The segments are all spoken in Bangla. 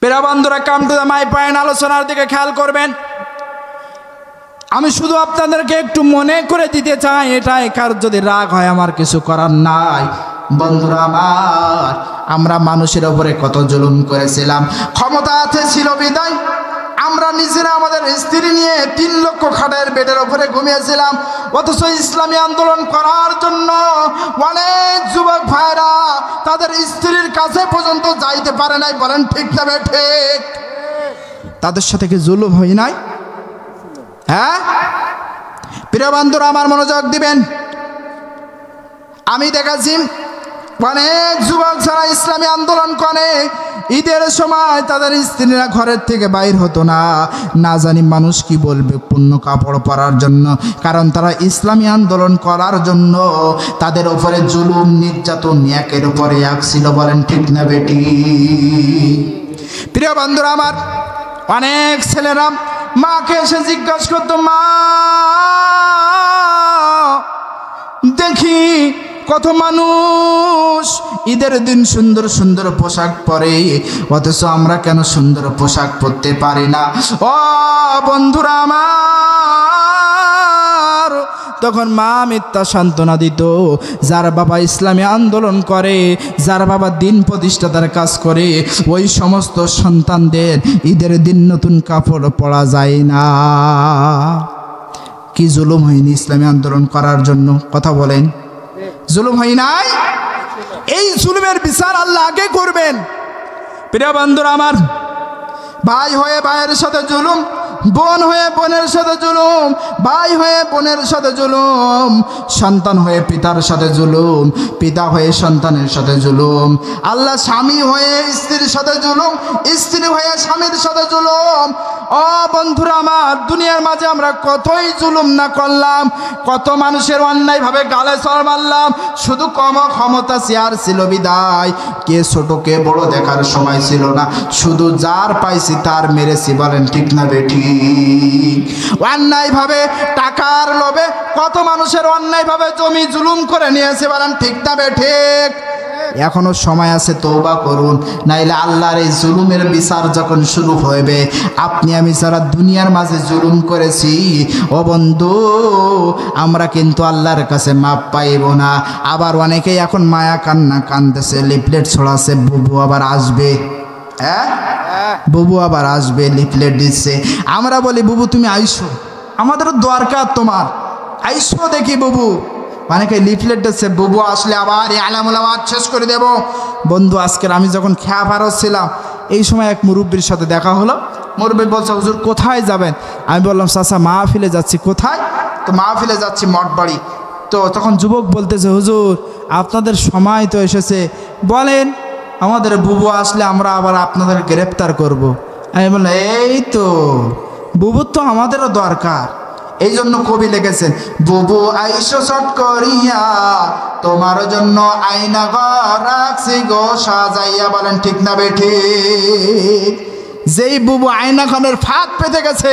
প্রিয় বন্ধুরা, come to the my point আলোচনার দিকে খেয়াল করবেন। আমি শুধু আপনাদেরকে একটু মনে করে দিতে চাই, এটাই কারোর যদি রাগ হয় আমার কিছু করার নাই। বন্ধুরা আমার, আমরা মানুষের উপরে কত জুলুম করেছিলাম। ক্ষমতা আছে ছিল বিদায় আমরা নিজেরা আমাদের স্ত্রী নিয়ে 3 লক্ষ খাটের বেডের উপরে ঘুমিয়েছিলাম। অথচ ইসলামী আন্দোলন করার জন্য অনেক যুবক ভাইরা তাদের স্ত্রীর কাছে পর্যন্ত যাইতে পারে নাই। বলেন ঠিক না ঠিক? তাদের সাথে কি জুলুম হয় নাই? হ্যাঁ প্রিয় বন্ধুরা আমার, মনোযোগ দিবেন। আমি দেখাচ্ছি অনেক যুবক যারা ইসলামী আন্দোলন করে, ঈদের সময় তাদের স্ত্রীরা ঘরের থেকে বাইর হতো না। না জানি মানুষ কি বলবে পূর্ণ কাপড় পরার জন্য, কারণ তারা ইসলামী আন্দোলন করার জন্য তাদের উপরে জুলুম নির্যাতন একের উপরে এক ছিল। বলেন ঠিক না বেটি? প্রিয় বন্ধুরা আমার, অনেক ছেলেরা মাকে এসে জিজ্ঞাসা করতো, মা দেখি কত মানুষ ঈদের দিন সুন্দর সুন্দর পোশাক পরে, অথচ আমরা কেন সুন্দর পোশাক পরতে পারি না? ও বন্ধুরা আমার, তখন মা মিথ্যা সান্ত্বনা দিত। যার বাবা ইসলামী আন্দোলন করে, যার বাবা দিন প্রতিষ্ঠাতার কাজ করে, ওই সমস্ত সন্তানদের ঈদের দিন নতুন কাপড় পরা যায় না। কি জুলুম হয়নি ইসলামী আন্দোলন করার জন্য? কথা বলেন, জুলুম হয় নাই? এই জুলুমের বিচার আল্লাহ আগে করবেন। প্রিয় বন্ধুরা আমার, ভাই হয়ে ভাইয়ের সাথে জুলুম, বোন হয়ে বোনের সাথে জুলুম, ভাই হয়ে বোনের সাথে জুলুম, সন্তান হয়ে পিতার সাথে জুলুম, পিতা হয়ে সন্তানের সাথে জুলুম, আল্লাহ স্বামী হয়ে স্ত্রীর সাথে জুলুম, স্ত্রী হয়ে স্বামীর সাথে জুলুম। ও বন্ধুরা আমার, দুনিয়ার মাঝে আমরা কতই জুলুম না করলাম, কত মানুষের অন্যায়ভাবে গালে চড় মারলাম। শুধু কম ক্ষমতা চেয়ার ছিল বিদায় কে ছোট কে বড় দেখার সময় ছিল না, শুধু যার পাইছি তার মেরেছি। বলেন ঠিক না বেটি? অন্যায়ভাবে টাকার লোভে কত মানুষের অন্যায়ভাবে জমি জুলুম করে নিয়েছে। বলেন ঠিক না বেঠিক? এখনো সময় আছে, তওবা করুন, নাইলে আল্লাহর এই জুলুমের বিচার যখন শুরু হবে, আপনি আমি যারা দুনিয়ার মাঝে জুলুম করেছি, ও বন্ধু, আমরা কিন্তু আল্লাহর কাছে মাপ পাইব না। আবার অনেকেই এখন মায়া কান্না কান্দেছে, লিফলেট ছড়াছে, বুবু আবার আসবে। হ্যাঁ, বুবু আবার আসবে, লিফলেট দিচ্ছে। আমরা বলি, বুবু তুমি আইসো, আমাদেরও দরকার তোমার, আইসো দেখি বুবু। অনেকে লিফলেট দিচ্ছে, বুবু আসলে আবার আলামুলামাত শেষ করে দেব। বন্ধু, আজকের আমি যখন খেয়া ভারত ছিলাম, এই সময় এক মুরব্বীর সাথে দেখা হলো। মুরব্বী বলছে, হুজুর কোথায় যাবেন? আমি বললাম, চাচা মাহফিলে যাচ্ছি। কোথায়? তো মাহফিলে যাচ্ছি মঠবাড়ি। তো তখন যুবক বলতেছে, হুজুর আপনাদের সময় তো এসেছে, বলেন আমাদের বুবু আসলে আমরা আবার আপনাদের গ্রেপ্তার করব। আমি বললাম, এই তো বুবুর তো আমাদেরও দরকার। এই জন্য কবি লিখেছেন, বুবু আইসো চট করিয়া তোমার জন্য আয়না ঘর রাখছি গো সাজাইয়া। বলেন ঠিক না বেঠি? যেই বুবু আয়না ঘরের ফাঁক পেতে গেছে,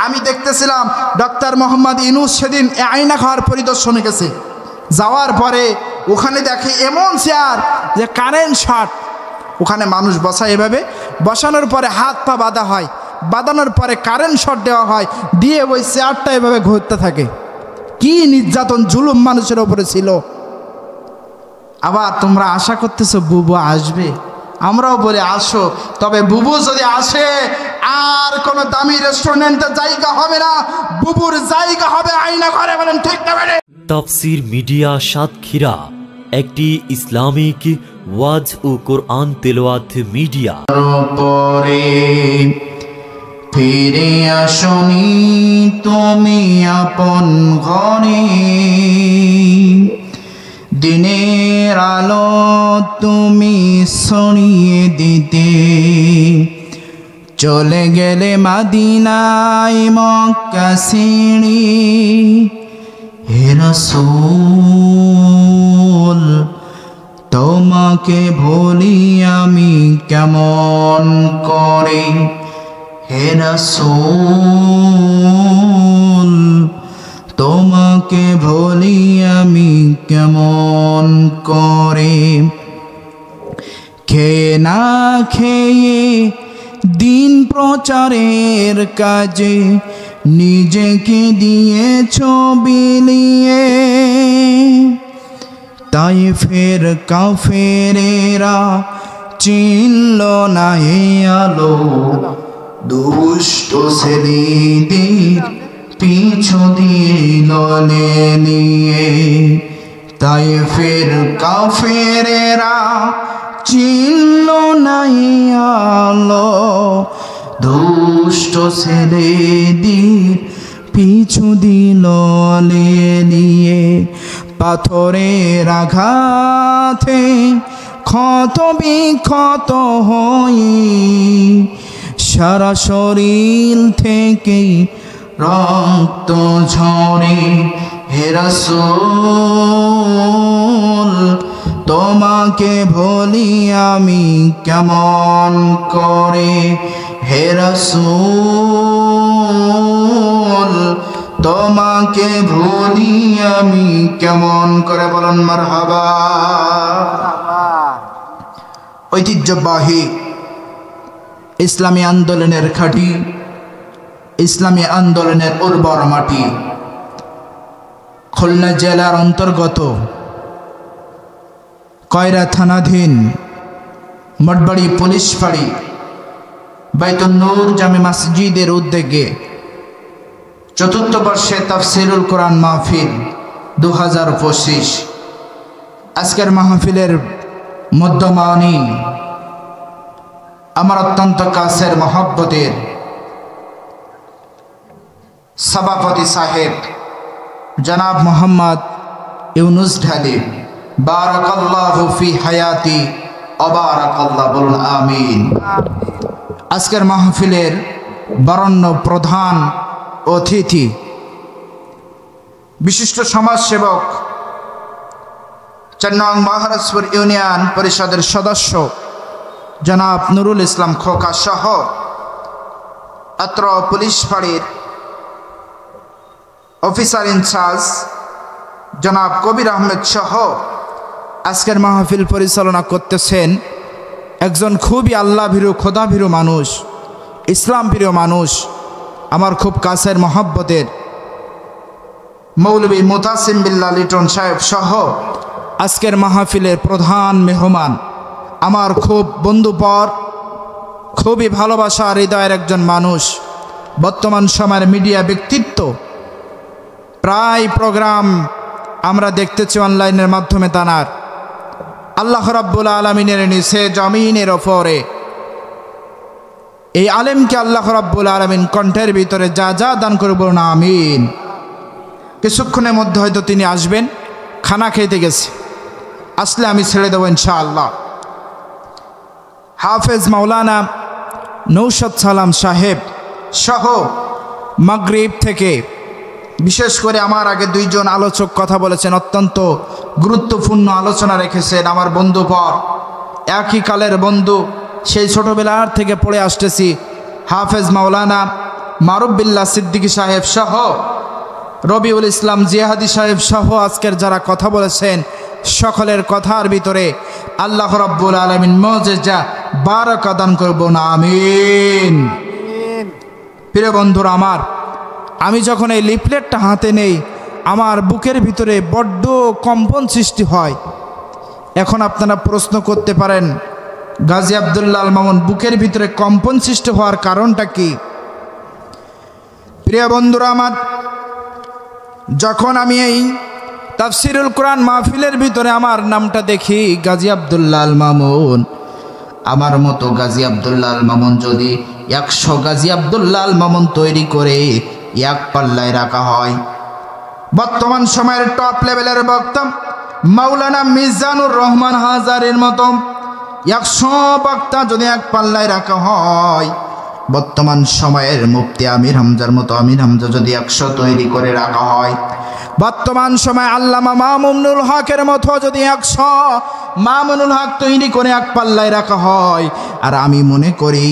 আমি দেখতেছিলাম ডক্টর মোহাম্মদ ইউনূস সেদিন আয়না ঘর পরিদর্শনে গেছে। যাওয়ার পরে ওখানে দেখে এমন চেয়ার যে কারেন্ট শর্ট, ওখানে মানুষ বসায়, এভাবে বসানোর পরে হাত পা বাঁধা হয়, বাঁধানোর পরে কারেন্ট শট দেওয়া হয়, দিয়ে ওই চেয়ারটা এভাবে ঘুরতে থাকে। কি নির্যাতন জুলুম মানুষের ওপরে ছিল। আবার তোমরা আশা করতেছো বুবু আসবে, আমরাও বলি আসো, তবে বুবু যদি আসে আর কোনো দামি রেস্টুরেন্টের জায়গা হবে না, বুবুর জায়গা হবে আয়না ঘরে। বলেন ঠিক না? তাফসীর মিডিয়া সাতক্ষীরা একটি ইসলামিক ওয়াজ ও কোরআন তেলাওয়াত মিডিয়া। ফিরে আসনি তুমি আপন ঘরে, দিনের আলো তুমি ছড়িয়ে দিতে, চলে গেলে মদিনায় মক্কা ছেড়ে। হে রাসূল তোমাকে ভুলি আমি কেমন করে, হে রাসূল তোমাকে ভুলি আমি কেমন করে। খেয়ে না খেয়ে দিন প্রচারের কাজে নিজেকে দিয়েছ বিলিয়ে। তায়েফের কাফেরেরা চিনল না এ আলো, দুষ্ট ছেলেদের পিছু দিল নিয়ে। তায়েফের কাফেরেরা চিনল না এ আলো, দুষ্ট ছেলেদের পিছু দিল নিয়ে। পাথরের আঘাতে ক্ষত বিক্ষত হয়ে সারা শরীর থেকে রক্ত ঝরে। হে রাসূল তোমাকে ভুলি আমি কেমন করে। হে রাসূল তোমাকে ভুলি আমি কেমন করে, বলুন মারহাবা। ঐতিহ্যবাহী ইসলামী আন্দোলনের খাঁটি, ইসলামী আন্দোলনের উর্বর মাটি, খুলনা জেলার অন্তর্গত কয়রা থানাধীন মঠবাড়ি পুলিশ ফাঁড়ি বাইতুন নূর জামে মসজিদের উদ্যোগে চতুর্থ বর্ষে তাফসিরুল কোরআন মাহফিল 2025। আজকের মাহফিলের মধ্যমানি আমার অত্যন্ত কাছের মহব্বতের সভাপতি সাহেব জনাব মোহাম্মদ ইউনুস ঢালি, বারাকাল্লাহু ফি হায়াতি অবারাকাল্লাহ, বলুন আমিন। আজকের মাহফিলের বরণ্য প্রধান অতিথি বিশিষ্ট সমাজসেবক 4 নং মহারাজপুর ইউনিয়ন পরিষদের সদস্য জনাব নুরুল ইসলাম খোকা সহ অত্র পুলিশ ফাঁড়ির অফিসার ইনচার্জ জনাব কবির আহমেদ সহ আজকের মাহফিল পরিচালনা করতেছেন একজন খুবই আল্লাহ ভীরু, খোদা ভীরু মানুষ, ইসলাম প্রিয় মানুষ, আমার খুব কাছের মহব্বতের মৌলভী মুতাসিম বিল্লাহ লিটন সাহেব সহ আজকের মাহফিলের প্রধান মেহমান, আমার খুব বন্ধুপর, খুবই ভালোবাসা হৃদয়ের একজন মানুষ, বর্তমান সময়ের মিডিয়া ব্যক্তিত্ব। প্রায় প্রোগ্রাম আমরা দেখতেছি অনলাইনের মাধ্যমে তানার। আল্লাহ রাব্বুল আলামিনের নিচে জমিনের ওপরে এই আলেমকে আল্লাহ রাব্বুল আলামিন কণ্ঠের ভিতরে যা যা দান করব না আমিন। কিছুক্ষণের মধ্যে হয়তো তিনি আসবেন, খানা খেতে গেছে, আসলে আমি ছেড়ে দেবো ইনশাআল্লাহ। হাফেজ মাওলানা নৌশাদ সালাম সাহেব সহ মাগরিব থেকে বিশেষ করে আমার আগে 2 জন আলোচক কথা বলেছেন, অত্যন্ত গুরুত্বপূর্ণ আলোচনা রেখেছেন। আমার বন্ধুপর, একই কালের বন্ধু, সেই ছোটোবেলার থেকে পড়ে আসতেছি, হাফেজ মাওলানা মারুফ বিল্লাহ সিদ্দিকী সাহেব সহ রবিউল ইসলাম জিহাদি সাহেব সহ আজকের যারা কথা বলেছেন, সকলের কথার ভিতরে আল্লাহ রাব্বুল আলামিন মুআজ্জা বারাকা দান করব না আমিন। প্রিয় বন্ধুরা আমার, আমি যখন এই লিফলেটটা হাতে নেই আমার বুকের ভিতরে বড্ড কম্পন সৃষ্টি হয়। এখন আপনারা প্রশ্ন করতে পারেন, গাজী আব্দুল্লাহ আল মামুন বুকের ভিতরে কম্পন সৃষ্টি হওয়ার কারণটা কি? প্রিয় বন্ধুরা আমার, যখন আমি এই তাফসিরুল কোরআন মাহফিলের ভিতরে আমার নামটা দেখি গাজী আব্দুল্লাহ আল মামুন, আমার মতো গাজী আব্দুল্লাহ আল মামুন যদি 100 গাজী আব্দুল্লাহ আল মামুন তৈরি করে এক পাল্লায় রাখা হয়, বর্তমান সময়ের টপ লেভেলের বক্তা মাওলানা মিজানুর রহমান হাজারীর মতো 100 বক্তা যদি এক পাল্লায় রাখা হয়, বর্তমান সময়ের মুফতি আমির হামজার মতো আমির হামজা যদি 100 তৈরি করে রাখা হয়, বর্তমান সময় আল্লামা মামুনুল হকের মতো যদি 100 মামুনুল হক তৈরি করে এক পাল্লায় রাখা হয়। আর আমি মনে করি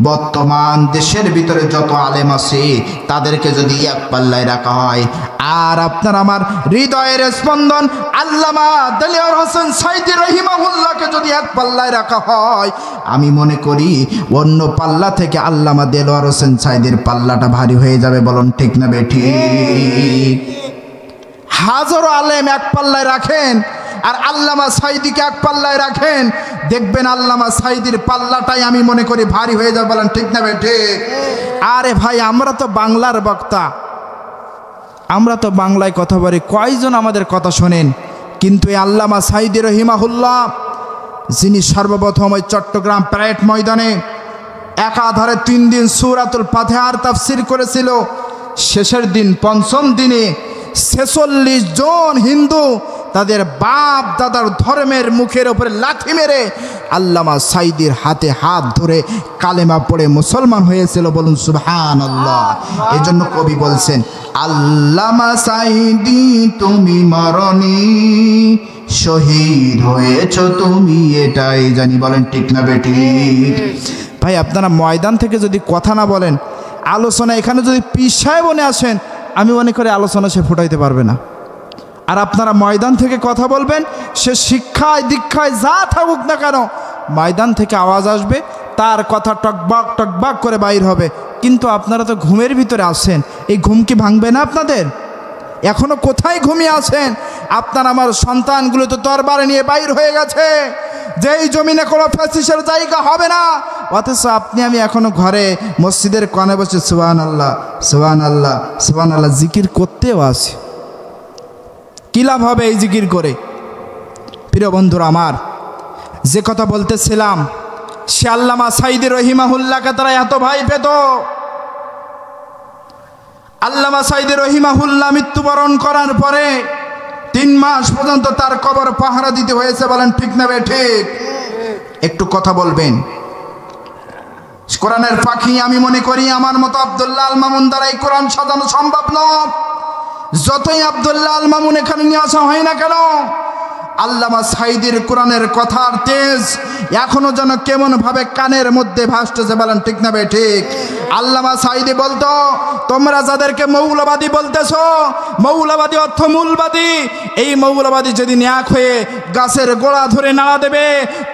বর্তমান দেশের ভিতরে যত আলেম আছে তাদেরকে যদি এক পাল্লায় রাখা হয়, আর আপনার আমার হৃদয়ের স্পন্দন আল্লামা দেলোয়ার হোসেন সাঈদী রহিমাহুল্লাহকে যদি এক পাল্লায় রাখা হয়, আমি মনে করি অন্য পাল্লা থেকে আল্লামা দেলোয়ার হোসেন সাঈদীর পাল্লাটা ভারী হয়ে যাবে। বলুন ঠিক না বেঠিক? হাজারো আলেম এক পাল্লায় রাখেন আর আল্লামা সাঈদীকে এক পাল্লায় রাখেন, দেখবেন আল্লামা সাঈদীর পাল্লাটাই আমি মনে করি ভারী হয়ে যাবে। বলেন ঠিক না বেঠিক? আরে ভাই, আমরা তো বাংলার বক্তা, আমরা তো বাংলায় কথা বলি, কয়জন আমাদের কথা শোনেন? কিন্তু এই আল্লামা সাঈদী রহিমাহুল্লাহ, যিনি সর্বপ্রথম ওই চট্টগ্রাম প্যারেড ময়দানে একাধারে 3 দিন সূরাতুল ফাতিহার তাফসীর করেছিল, শেষের দিন পঞ্চম দিনে 46 জন হিন্দু তাদের বাপ দাদার ধর্মের মুখের উপরে লাথি মেরে আল্লামা সাঈদীর হাতে হাত ধরে কালেমা পড়ে মুসলমান হয়েছিল। বলুন সুবহানাল্লাহ। এই জন্য কবি বলছেন, আল্লামা সাঈদী তুমি মরনি, শহীদ হয়েছ তুমি এটাই জানি। বলেন ঠিক না বেঠিক? ভাই, আপনারা ময়দান থেকে যদি কথা না বলেন, আলোচনা এখানে যদি পীর সাহেব বনে আসেন, আমি মনে করি আলোচনা সে ফুটাইতে পারবে না। আর আপনারা ময়দান থেকে কথা বলবেন, সে শিক্ষায় দীক্ষায় যা থাকুক না কেন, ময়দান থেকে আওয়াজ আসবে, তার কথা টকবাক টকবাক করে বাইর হবে। কিন্তু আপনারা তো ঘুমের ভিতরে আছেন, এই ঘুম কি ভাঙবে না আপনাদের? এখনো কোথায় ঘুমিয়ে আছেন? আপনার আমার সন্তানগুলো তো তরবারে নিয়ে বাইর হয়ে গেছে, যেই জমিনে কোনো ফ্যাসিস্টের জায়গা হবে না, অথচ আপনি আমি এখনো ঘরে মসজিদের কোণে বসে সুবহানাল্লাহ সুবহানাল্লাহ সুবহানাল্লাহ জিকির করতেও আছি। কি লাভ হবে এই জিকির করে? প্রিয় বন্ধুরা আমার, যে কথা বলতেছিলাম, সে আল্লামা সাঈদী রহিমাহুল্লাহকে তারা এত ভয় পেত। আল্লামা সাঈদী রহিমাহুল্লাহ মৃত্যুবরণ করার পরে 3 মাস পর্যন্ত তার কবর পাহারা দিতে হয়েছে। বলেন ঠিক না বেঠিক? একটু কথা বলবেন। কোরআনের পাখি আমি মনে করি আমার মতো আব্দুল্লাহ আল মামুন দ্বারা এই কোরআন সাজানো সম্ভব নয়। যতই আব্দুল্লাহ আল মামুন এখানে নিয়ে আসা হয় না কেন, আল্লামা সাঈদীর কোরআনের কথার তেজ এখনো যেন কেমন ভাবে কানের মধ্যে ভাসতেছে। বলেন ঠিক না বেঠিক? আল্লামা সাঈদী বলতো, তোমরা যাদেরকে মৌলবাদী বলতেছো, মৌলবাদী অর্থ মূলবাদী, এই মৌলবাদী যেদিন এক হয়ে গাছের গোড়া ধরে নাড়া দেবে,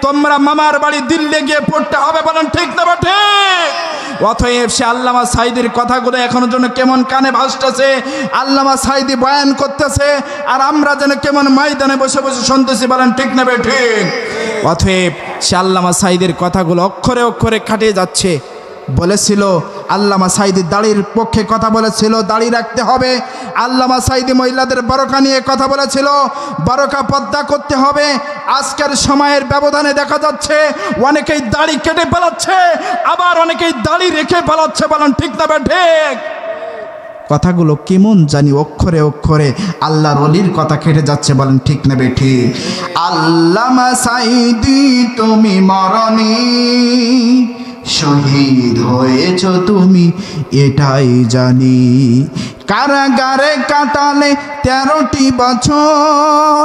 তোমরা মামার বাড়ি দিল্লি গিয়ে পড়তে হবে। বলেন ঠিক না বেঠিক? অতএব সে আল্লামা সাঈদীর কথাগুলো এখনো যেন কেমন কানে ভাসতেছে, আল্লামা সাঈদী বয়ান করতেছে, আর আমরা যেন কেমন ময়দানে বসে বসে শুনতেছি। বলেন ঠিক না বেঠিক? অতএব সে আল্লামা সাঈদীর কথাগুলো অক্ষরে অক্ষরে কাটিয়ে যাচ্ছে। বলেছিল আল্লামা সাঈদী দাড়ির পক্ষে কথা বলেছিল, দাড়ি রাখতে হবে। আল্লামা সাঈদী মহিলাদের বরকা নিয়ে কথা বলেছিল, বরকা পর্দা করতে হবে। আজকের সময়ের ব্যবধানে দেখা যাচ্ছে অনেকেই দাড়ি কেটে ফেলাচ্ছে, আবার অনেকেই দাড়ি রেখে ফেলাচ্ছে। বলেন ঠিক না বেঠিক? কথাগুলো কেমন জানি অক্ষরে অক্ষরে আল্লাহর ওলির কথা কেটে যাচ্ছে। বলেন ঠিক না বেঠিক? আল্লামা সাঈদী তুমি মরনি, শহীদ হয়েছ তুমি এটাই জানি। কারাগারে কাটালে 13টি বছর,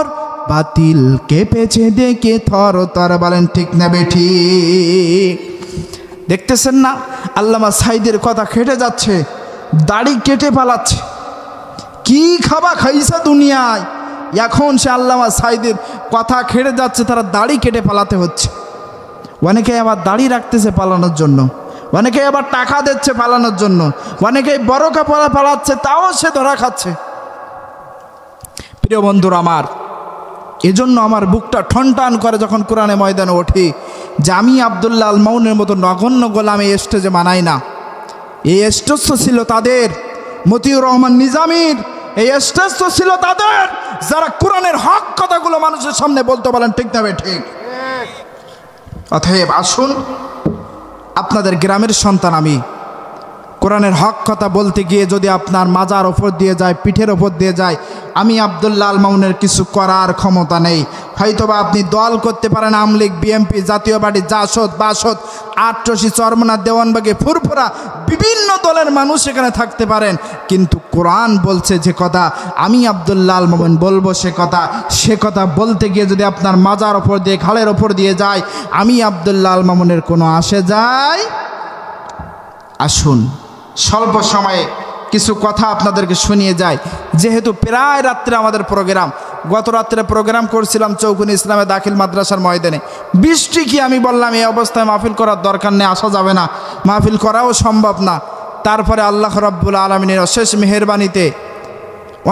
বাতিল কেঁপেছে দেখে থর থর। বলেন ঠিক না বেঠিক? দেখতেছেন না আল্লামা সাঈদীর কথা কেটে যাচ্ছে, দাড়ি কেটে পালাচ্ছে। কি খাবা খাইছে দুনিয়ায়, এখন সে আল্লামা সাঈদীর কথা কেটে যাচ্ছে, তারা দাড়ি কেটে পালাতে হচ্ছে। অনেকে আবার দাড়ি রাখতেছে পালানোর জন্য, অনেকে আবার টাকা দিচ্ছে পালানোর জন্য, অনেকে বরকা পরা পালাচ্ছে, তাও সে ধরা খাচ্ছে। প্রিয় বন্ধুরা আমার, এজন্য আমার বুকটা ঠনটান করে যখন কোরআনে ময়দানে ওঠি যে আমি আব্দুল্লাহ আল মামুনের মতো নগণ্য গোলাম এই স্টেজে মানাই না। এই স্টেজ তো ছিল তাদের, মতিউর রহমান নিজামীর এই স্টেজ তো ছিল তাদের, যারা কোরআনের হক কথাগুলো মানুষের সামনে বলতে। বলেন ঠিক না ঠিক? অতএব আসুন, আপনাদের গ্রামের সন্তান আমি, কোরআনের হক কথা বলতে গিয়ে যদি আপনার মাজার ওপর দিয়ে যায়, পিঠের ওপর দিয়ে যায়, আমি আব্দুল্লাহ আল মামুনের কিছু করার ক্ষমতা নেই। হয়তোবা আপনি দল করতে পারেন, আওয়ামী লীগ, বিএনপি, জাতীয় পার্টি, জাসদ, বাসদ, আটরশি, চরমনা, দেওয়ানবাগি, ফুরফুরা, বিভিন্ন দলের মানুষ এখানে থাকতে পারেন, কিন্তু কোরআন বলছে যে কথা, আমি আব্দুল্লাহ আল মামুন বলবো সে কথা বলতে গিয়ে যদি আপনার মাজার ওপর দিয়ে, খালের ওপর দিয়ে যায়, আমি আব্দুল্লাহ আল মামুনের কোনো আসে যায়? আসুন স্বল্প সময়ে কিছু কথা আপনাদেরকে শুনিয়ে যায়, যেহেতু প্রায় রাত্রে আমাদের প্রোগ্রাম। গত রাত্রে প্রোগ্রাম করছিলাম চৌকুনি ইসলামে দাখিল মাদ্রাসার ময়দানে। বৃষ্টি কি, আমি বললাম এই অবস্থায় মাহফিল করার দরকার নেই, আসা যাবে না, মাহফিল করাও সম্ভব না। তারপরে আল্লাহ রাব্বুল আলামিনের অশেষ মেহেরবানিতে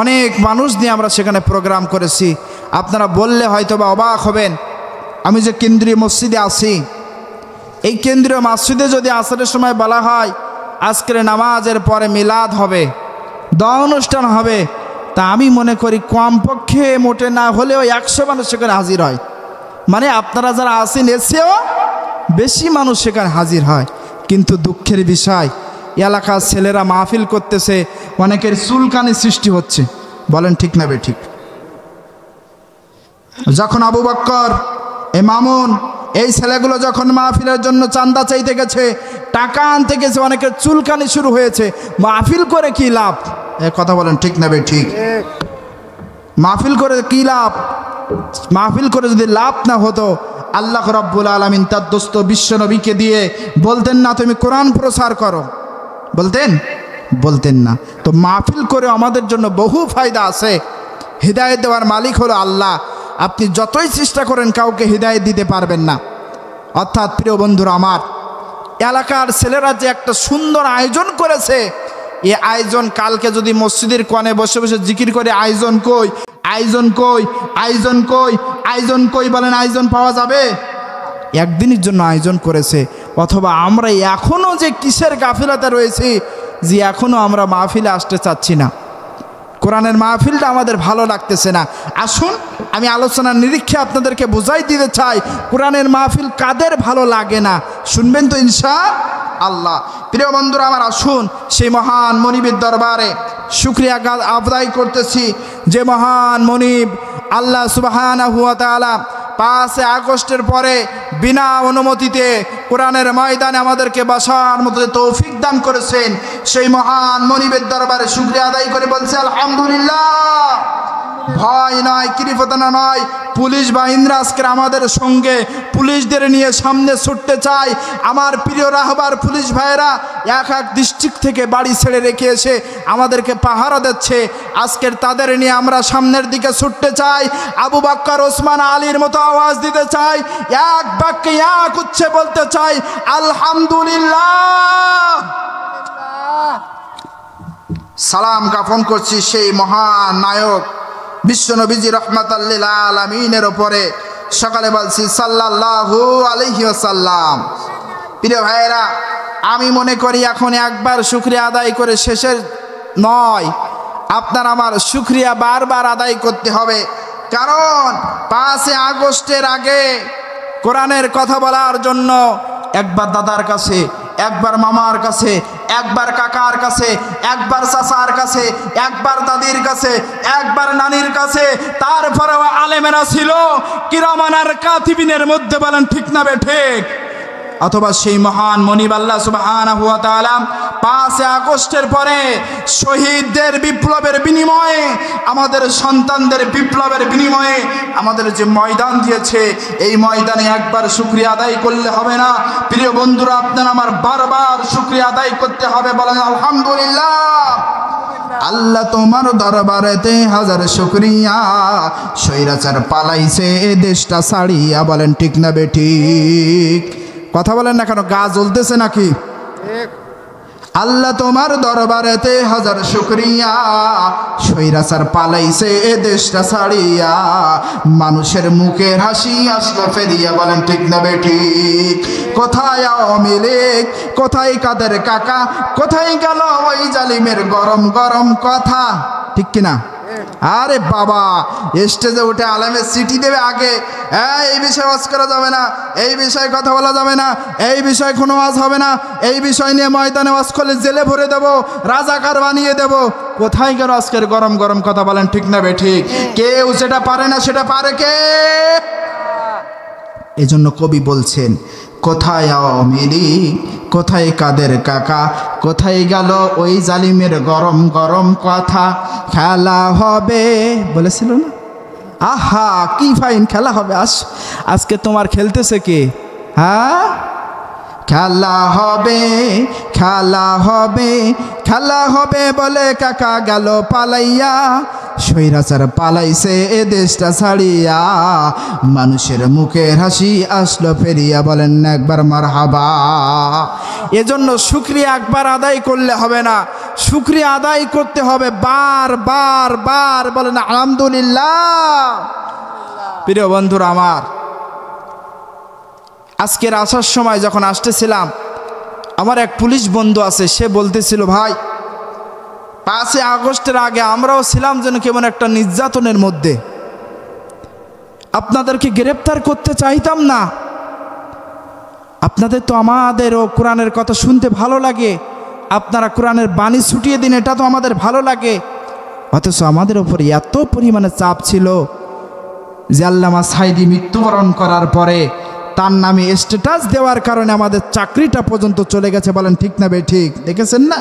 অনেক মানুষ নিয়ে আমরা সেখানে প্রোগ্রাম করেছি। আপনারা বললে হয়তো বা অবাক হবেন, আমি যে কেন্দ্রীয় মসজিদে আছি, এই কেন্দ্রীয় মসজিদে যদি আসরের সময় বলা হয় আজকের নামাজের পরে মিলাদ হবে, দোয়া অনুষ্ঠান হবে, তা আমি মনে করি কমপক্ষে মোটে না হলেও 100 মানুষ সেখানে হাজির হয়। মানে আপনারা যারা আসেন এসেও বেশি মানুষ সেখানে হাজির হয়। কিন্তু দুঃখের বিষয়, এলাকার ছেলেরা মাহফিল করতেছে, অনেকের চুলকানি সৃষ্টি হচ্ছে। বলেন ঠিক না বেঠিক? যখন আবু বকর, মামুন, এই ছেলেগুলো যখন মাহফিলের জন্য চাঁদা চাইতে গেছে, টাকা আনতে গেছে, অনেকের চুলকানি শুরু হয়েছে। মাহফিল করে কি লাভ? কথা বলেন ঠিক না ঠিক? মাহফিল করে কি লাভ? মাহফিল করে যদি লাভ না হতো, আল্লাহ রাব্বুল আলামিন তার দোস্ত বিশ্ব নবীকে দিয়ে বলতেন না তুমি কোরআন প্রচার করো? বলতেন না। তো মাহফিল করে আমাদের জন্য বহু ফায়দা আছে। হৃদায়ত দেওয়ার মালিক হলো আল্লাহ। আপনি যতই চেষ্টা করেন কাউকে হৃদায়ত দিতে পারবেন না। অর্থাৎ প্রিয় বন্ধুরা আমার, এলাকার ছেলেরা যে একটা সুন্দর আয়োজন করেছে, এই আয়োজন কালকে যদি মসজিদের কোণে বসে বসে জিকির করে আয়োজন কই, আয়োজন কই, আয়োজন কই, আয়োজন কই, বলেন আয়োজন পাওয়া যাবে? একদিনের জন্য আয়োজন করেছে। অথবা আমরা এখনও যে কিসের গাফিলাতে রয়েছি যে এখনও আমরা মাহফিলে আসতে চাচ্ছি না, কোরআনের মাহফিলটা আমাদের ভালো লাগতেছে না। আসুন আমি আলোচনার নিরীক্ষে আপনাদেরকে বুঝাই দিতে চাই কোরআনের মাহফিল কাদের ভালো লাগে না। শুনবেন তো ইনশাআল্লাহ? প্রিয় বন্ধুরা আমার, আসুন সেই মহান মনিবের দরবারে শুকরিয়া আদায় করতেছি, যে মহান মনিব আল্লাহ সুবহানাহু ওয়া তাআলা 5 আগস্টের পরে বিনা অনুমতিতে কোরআনের ময়দানে আমাদেরকে বসার মতো তৌফিক দান করেছেন। সেই মহান মনিবের দরবারে শুকরিয়া আদায় করে বলছে আলহামদুলিল্লাহ। ভয় নয়, কৃপণতা নয়, পুলিশ বাহিনীরা আজকে আমাদের সঙ্গে, পুলিশদের নিয়ে সামনে ছুটতে চাই। আমার প্রিয় রাহবার পুলিশ ভাইয়েরা এক ডিস্ট্রিক্ট থেকে বাড়ি ছেড়ে রেখে এসে আমাদেরকে পাহারা দিচ্ছে। আজকের তাদের নিয়ে আমরা সামনের দিকে ছুটতে চাই। আবু বকর, ওসমান, আলীর মতো আওয়াজ দিতে চাই, এক বাক্যে এক উচ্চে বলতে চাই আলহামদুলিল্লাহ। সালাম জ্ঞাপন করছি সেই মহান নায়ক বিশ্বনবীজি রাহমাতাল লিল আলামিনের উপরে। সকালে বলছি সাল্লাল্লাহু আলাইহি ওয়াসাল্লাম। প্রিয় ভাইয়েরা, আমি মনে করি এখন একবার শুকরিয়া আদায় করে শেষের নয়, আপনার আমার শুকরিয়া বারবার আদায় করতে হবে। কারণ 5 আগস্টের আগে কোরআনের কথা বলার জন্য একবার দাদার কাছে, একবার মামার কাছে, একবার কাকার কাছে, একবার চাচার কাছে, একবার দাদির কাছে, একবার নানির কাছে, তারপরেও আলেমেরা ছিল কিরামানার কাতিবিনের মধ্যে। বলেন ঠিক না বেঠিক? অথবা সেই মহান মনিব আল্লাহ সুবহানাহু ওয়া তাআলা 5 আগস্টের পরে শহীদদের বিপ্লবের বিনিময়ে, আমাদের সন্তানদের বিপ্লবের বিনিময়ে আমাদের যে ময়দান দিয়েছে, এই ময়দানে একবার শুকরিয়া আদায় করলে হবে না। প্রিয় বন্ধুরা, আপনারা আমার বারবার শুকরিয়া আদায় করতে হবে। বলেন আলহামদুলিল্লাহ। আল্লাহ তোমার দরবারেতে হাজার শুকরিয়া, স্বৈরাচার পালাইছে এ দেশটা ছাড়িয়া। বলেন ঠিক না বেঠিক? কথা বলেন না কেন? গা জ্বলতেছে নাকি? আল্লাহ তোমার দরবারেতে হাজার শুকরিয়া, স্বৈরাচার পালাইছে এ দেশটা ছাড়িয়া, মানুষের মুখের হাসি আসলো ফেরিয়া। বলেন ঠিক না বেঠিক? কোথায় আওয়ামী লীগ, কোথায় কাদের কাকা, কোথায় গেল ওই জালিমের গরম গরম কথা? ঠিক কিনা? আরে বাবা, স্টেজে উঠে আলেমের সিটি দেবে আগে, এই বিষয়ে ওয়াজ করা যাবে না, এই বিষয়ে কথা বলা যাবে না, এই বিষয়ে কোনো ওয়াজ হবে না, এই বিষয় নিয়ে ময়দানে ওয়াজ করলে জেলে ভরে দেব, রাজাকার বানিয়ে দেব। কোথায় গেল আজকের গরম গরম কথা বলেন, ঠিক না বেঠিক? কেউ যেটা পারে না সেটা পারে কে? এজন্য কবি বলছেন, কোথায় আওয়ামী লীগ, কোথায় কাদের কাকা, কোথায় গেল ওই জালিমের গরম গরম কথা, খেলা হবে বলেছিল না? আহা কি ফাইন খেলা হবে, আজকে তোমার খেলতেছে কে? হ্যাঁ, খেলা হবে, খেলা হবে, খেলা হবে বলে কাকা গেল পালাইয়া, স্বৈরাচার পালাইছে এ দেশটা ছাড়িয়া, মানুষের মুখের হাসি আসলো ফেরিয়া, বলেন না একবার মারহাবা। এজন্য শুকরিয়া একবার আদায় করলে হবে না, শুকরিয়া আদায় করতে হবে বার বার বার, বলেন আলহামদুলিল্লাহ। প্রিয় বন্ধুরা আমার, আজকের আসার সময় যখন আসতেছিলাম, আমার এক পুলিশ বন্ধু আছে, সে বলতেছিল, ভাই 5ই আগস্টের আগে আমরাও ছিলাম যেন কেমন একটা নির্যাতনের মধ্যে, আপনাদেরকে গ্রেপ্তার করতে চাইতাম না, আপনাদের তো আমাদেরও কোরআনের কথা শুনতে ভালো লাগে, আপনারা কোরআনের বাণী ছুটিয়ে দিন, এটা তো আমাদের ভালো লাগে, অথচ আমাদের ওপরে এত পরিমাণে চাপ ছিল যে আল্লামা সাঈদী মৃত্যুবরণ করার পরে তার নামে স্ট্যাটাস দেওয়ার কারণে আমাদের চাকরিটা পর্যন্ত চলে গেছে, বলেন ঠিক না ঠিক? দেখেছেন না,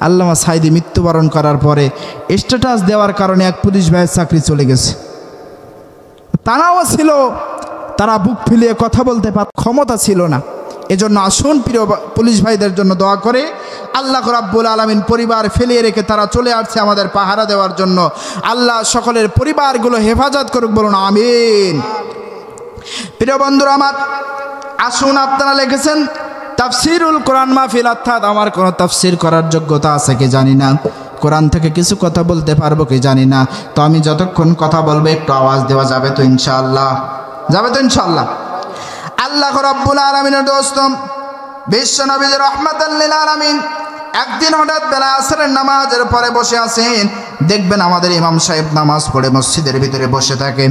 আল্লামা সাঈদী মৃত্যুবরণ করার পরে স্ট্যাটাস দেওয়ার কারণে এক পুলিশ ভাইয়ের চাকরি চলে গেছে। তারাও ছিল, তারা বুক ফুলিয়ে কথা বলতে ক্ষমতা ছিল না। এজন্য আসুন প্রিয় পুলিশ ভাইদের জন্য দোয়া করে, আল্লাহ রাব্বুল আলামিন পরিবার ফেলিয়ে রেখে তারা চলে আসছে আমাদের পাহারা দেওয়ার জন্য, আল্লাহ সকলের পরিবারগুলো হেফাজত করুক, বলুন আমিন। প্রিয় বন্ধুরা আমার, আসুন, আপনারা লিখেছেন তাফসিরুল কোরআন মাহফিল, অর্থাৎ আমার কোনো তাফসির করার যোগ্যতা আছে কি জানি না, কোরআন থেকে কিছু কথা বলতে পারবো কি জানি না, তো আমি যতক্ষণ কথা বলবো একটু আওয়াজ দেওয়া যাবে তো ইনশাআল্লাহ? যাবে তো ইনশাআল্লাহ? আল্লাহ রাব্বুল আলামিনের দোস্ত বিশ্ব নবী রাহমাতাল লিল আলামিন একদিন হঠাৎ বেলা আসরের নামাজের পরে বসে আছেন, দেখবেন আমাদের ইমাম সাহেব নামাজ পড়ে মসজিদের ভিতরে বসে থাকে,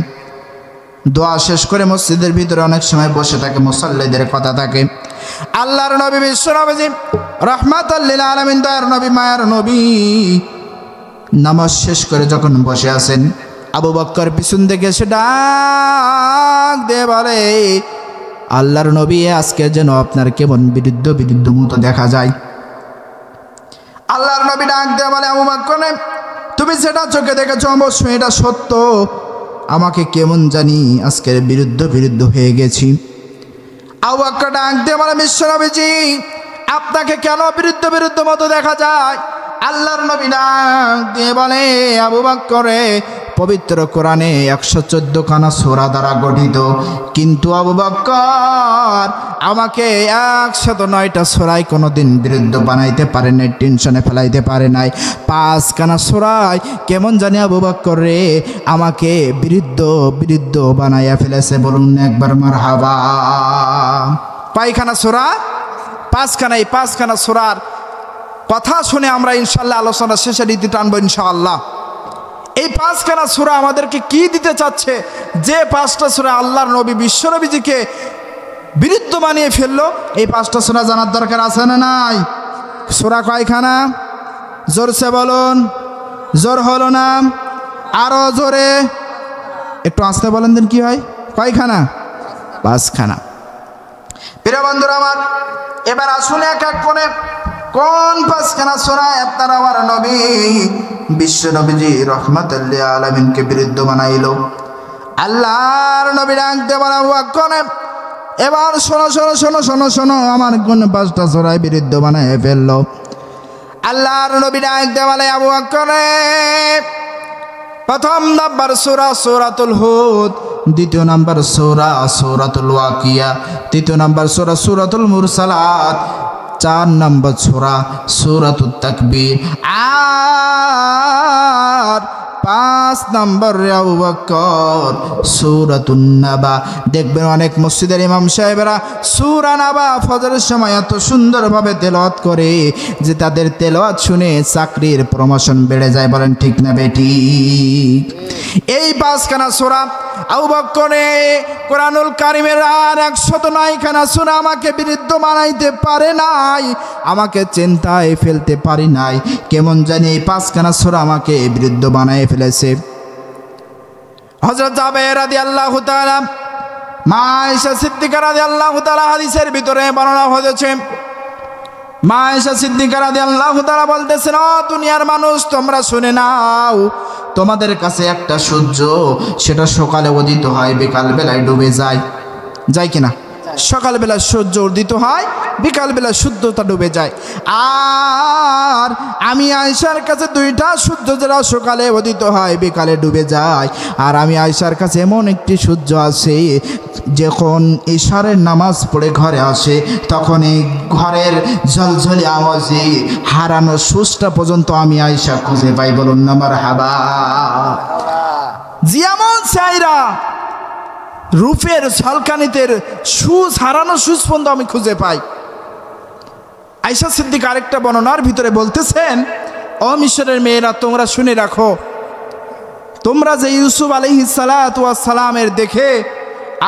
দোয়া শেষ করে মসজিদের ভিতরে অনেক সময় বসে থাকে, মুসাল্লিদের কথা থাকে। আল্লাহর নবী বিশ্ব নবী রাহমাতাল লিল আলামিন, দয়ার নবী, মায়ার নবী নামাজ শেষ করে যখন বসে আছেন, আবু বকর পিছন থেকে এসে ডাক দিয়ে বলে, আল্লাহর নবী আজকে যেন আপনার কেমন বিরুদ্ধ বিরুদ্ধ মতো দেখা যায়। আল্লাহর নবী ডাক দিয়ে বলে, আবু বকর তুমি যেটা চোখে দেখেছো অবশ্যই এটা সত্য, আমাকে কেমন জানি আজকের বিরুদ্ধ বিরুদ্ধ হয়ে গেছি। আবু বকর ডাক দিয়ে বলে, বিশ্বনবীজি আপনাকে কেন বিরুদ্ধ বিরুদ্ধ মতো দেখা যায়? আল্লাহর নবী ডাক দিয়ে বলে, আবু বকর পবিত্র কোরআনে 114 খানা সূরা দ্বারা গঠিত, কিন্তু আবু বকর আমাকে 109টা সূরায় কোনোদিন বিরুদ্ধ বানাইতে পারে নাই, টেনশনে ফেলাইতে পারে নাই। 5 খানা সূরায় কেমন জানি আবু বকর রে আমাকে বিরুদ্ধ বিরুদ্ধ বানাইয়া ফেলেছে, বলুন একবার মারহাবা। কয়খানা সূরা? 5 খানা। এই 5 খানা সূরার কথা শুনে আমরা ইনশাআল্লাহ আলোচনা শেষের রীতি টানবো ইনশাআল্লাহ। এই 5 খানা সূরা আমাদেরকে কি দিতে চাচ্ছে? যে 5টা সূরা আল্লাহর নবী বিশ্বনবীজিকে বিরুদ্ধ বানিয়ে ফেললো, এই 5টা সূরা জানার দরকার আছে না নাই? সূরা কয়খানা? জোরসে বলুন, জোর হলো না, আরো জোরে, একটু আস্তে বলেন দেন কি হয়? কয়খানা? 5 খানা। প্রিয় বন্ধুরা আমার, এবার আসুন এক এক করে কোন 5 খানা সূরা আপনারা আমার নবী বিশ্ব নবীজি রাহমাতুল লিল আলামিনকে বিরুদ্ধ বানাইলো। আল্লাহর নবী ডাক দিয়ে বলা, এবার শোনো শোনো শোনো শোনো শোনো আমার কোন 5টা সূরায় বিরুদ্ধ বানায় ফেললো। আল্লাহর নবী ডাক দিয়ে বলে, আবু বকর প্রথম নাম্বার সূরা সূরাতুল হুদ, দ্বিতীয় নাম্বার সূরা সূরাতুল ওয়াকিয়া, তৃতীয় নাম্বার সূরা সূরাতুল মুরসালাত, 4 নম্বর সূরা সূরাতুত তাকবীর, আর 5 নম্বরে আবু বকর সূরাতুন নাবা। দেখবেন অনেক মসজিদের ইমাম সাহেবেরা সূরা নাবা ফজরের সময় এত সুন্দরভাবে তেলাওয়াত করে যে তাদের তেলাওয়াত শুনে চাকরির প্রমোশন বেড়ে যায়। বলেন ঠিক না বেঠিক? এই 5খানা সূরা আবু বকরে কোরআনুল কারীমের আর 109খানা সূরা আমাকে বিরুদ্ধ বানাইতে পারে নাই, আমাকে চিন্তায় ফেলতে পারি নাই। কেমন জানি এই 5খানা সূরা আমাকে বিরুদ্ধ বানায় ফেলেছে। হযরত জাবের রাদিয়াল্লাহু তাআলা, মা আয়েশা সিদ্দিকা রাদিয়াল্লাহু তাআলা হাদিসের ভিতরে বর্ণনা হয়েছে। মা আয়েশা সিদ্দিকা রাদিয়াল্লাহু তাআলা বলতেছেন, ও দুনিয়ার মানুষ তোমরা শুনে নাও, তোমাদের কাছে একটা সূর্য, সেটা সকালে উদিত হয়, বিকাল বেলায় ডুবে যায়। যায় কিনা? সকালবেলা সূর্য উদিত হয়, বিকালবেলা সূর্যটা ডুবে যায়। আর আমি আয়েশার কাছে 2টা সূর্য, যেটা সকালে উদিত হয় বিকালে ডুবে যায়। আর আমি আয়েশার কাছে এমন একটি সূর্য আছে, যখন ইশারের নামাজ পড়ে ঘরে আসে তখন এই ঘরের ঝলঝলি আওয়াজে হারানো সুসটা পর্যন্ত আমি আয়েশা খুঁজে পাই। বলুন না মারহাবা। যেমন চাইরা রূপের ঝলকানিতের সুস, হারানো সুস পর্যন্ত আমি খুঁজে পাই। আয়েশা সিদ্দিকা আরেকটা বর্ণনার ভিতরে বলতেছেন, ও মিশরের মেয়েরা তোমরা শুনে রাখো, তোমরা যে ইউসুফ আলাইহিস সালাতু ওয়াস সালামের দেখে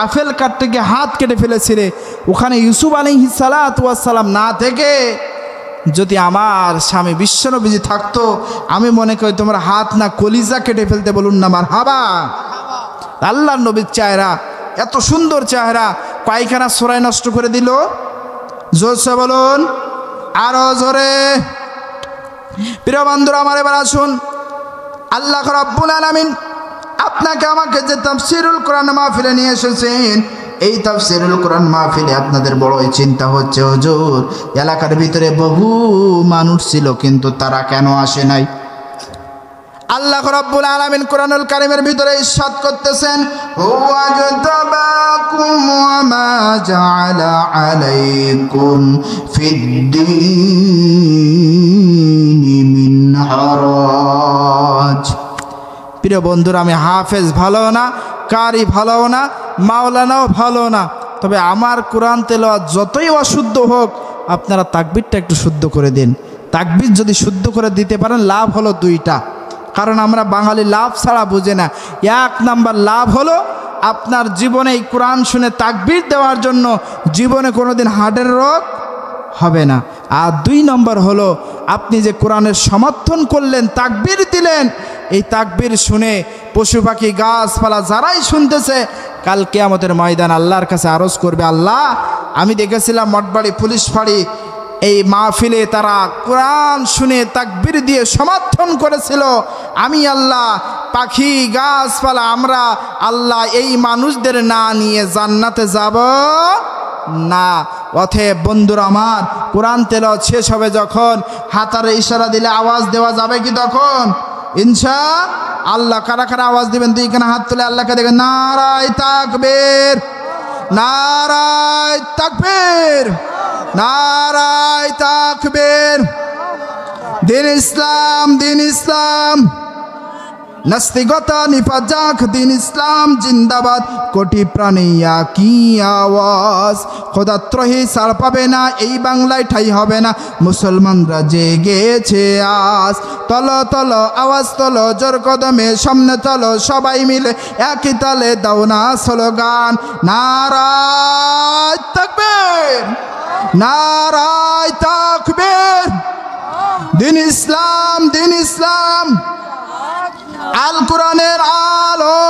আপেল কাটতে গিয়ে হাত কেটে ফেলেছিলে, ওখানে ইউসুফ আলাইহিস সালাতু ওয়াস সালাম না থেকে যদি আমার স্বামী বিশ্বনবীজি থাকতো, আমি মনে করি তোমরা হাত না কলিজা কেটে ফেলতে। বলুন না মারহাবা। আল্লাহর নবীর চেহারা এত সুন্দর চেহারা, কয়খানা সূরায় নষ্ট করে দিল? জোরসে বলুন, আরো জোরে। প্রিয় বন্ধুরা আমার, এবার আসুন, আল্লাহ রাব্বুল আলামিন আপনাকে আমাকে যে তাফসীরুল কোরআন মাহফিলে নিয়ে এসেছেন, এই তাফসীরুল কোরআন মাহফিলে আপনাদের বড়ই চিন্তা হচ্ছে, হুজুর এলাকার ভিতরে বহু মানুষ ছিল কিন্তু তারা কেন আসে নাই? আল্লাহ রাব্বুল আলামিন কোরআনুল কারীমের ভিতরে ইরশাদ করতেছেন, হুয়া জাতাবাকুম ওয়া মা জাআলা আলাইকুম ফিদ্দীনি মিন হারাজ। প্রিয় বন্ধুরা, আমি হাফেজ ভালো না, কারি ভালো না, মাওলানাও ভালো না, তবে আমার কোরআন তেলাওয়াত যতই অশুদ্ধ হোক আপনারা তাকবীরটা একটু শুদ্ধ করে দিন। তাকবীর যদি শুদ্ধ করে দিতে পারেন লাভ হলো 2টা। কারণ আমরা বাঙালি লাভ ছাড়া বুঝে না। 1 নাম্বার লাভ হলো আপনার জীবনে এই কোরআন শুনে তাকবীর দেওয়ার জন্য জীবনে কোনোদিন হার্টের রোগ হবে না। আর 2 নম্বর হলো আপনি যে কোরআনের সমর্থন করলেন, তাকবীর দিলেন, এই তাকবীর শুনে পশু পাখি গাছপালা যারাই শুনতেছে কাল কিয়ামতের ময়দান আল্লাহর কাছে আরজ করবে, আল্লাহ আমি দেখেছিলাম মঠবাড়ি পুলিশ ফাঁড়ি এই মাহফিলে তারা কোরআন শুনে তাকবীর দিয়ে সমর্থন করেছিল, আমি আল্লাহ পাখি গাছপালা আমরা আল্লাহ এই মানুষদের না নিয়ে জান্নাতে যাব না। অতএব বন্ধুরা আমার, কোরআন তেলাওয়াত শেষ হবে যখন, হাতার ইশারা দিলে আওয়াজ দেওয়া যাবে কি তখন? ইনশা আল্লাহ। কারা কারা আওয়াজ দিবেন? 2খানা হাত তুলে আল্লাহকে দেখেন। নারায়ে তাকবীর, নারায়ে তাকবীর, নারায়ে তাকবীর। দিন ইসলাম, দিন ইসলাম, নাস্তিকতা নিপাত যাক, দিন ইসলাম জিন্দাবাদ। কোটি প্রাণী কি আওয়াজ, খোদাত্রহি ছাড় পাবে না, এই বাংলায় ঠাই হবে না, মুসলমানরা জেগেছে আজ। তলো তলো আওয়াজ তলো, জোর কদমে সামনে চলো, সবাই মিলে একই তালে দাও না স্লোগান, নারায়ে তাকবীর, নারায়ে তাকবীর। দিন ইসলাম, দিন ইসলাম, আল কোরআনের আলো।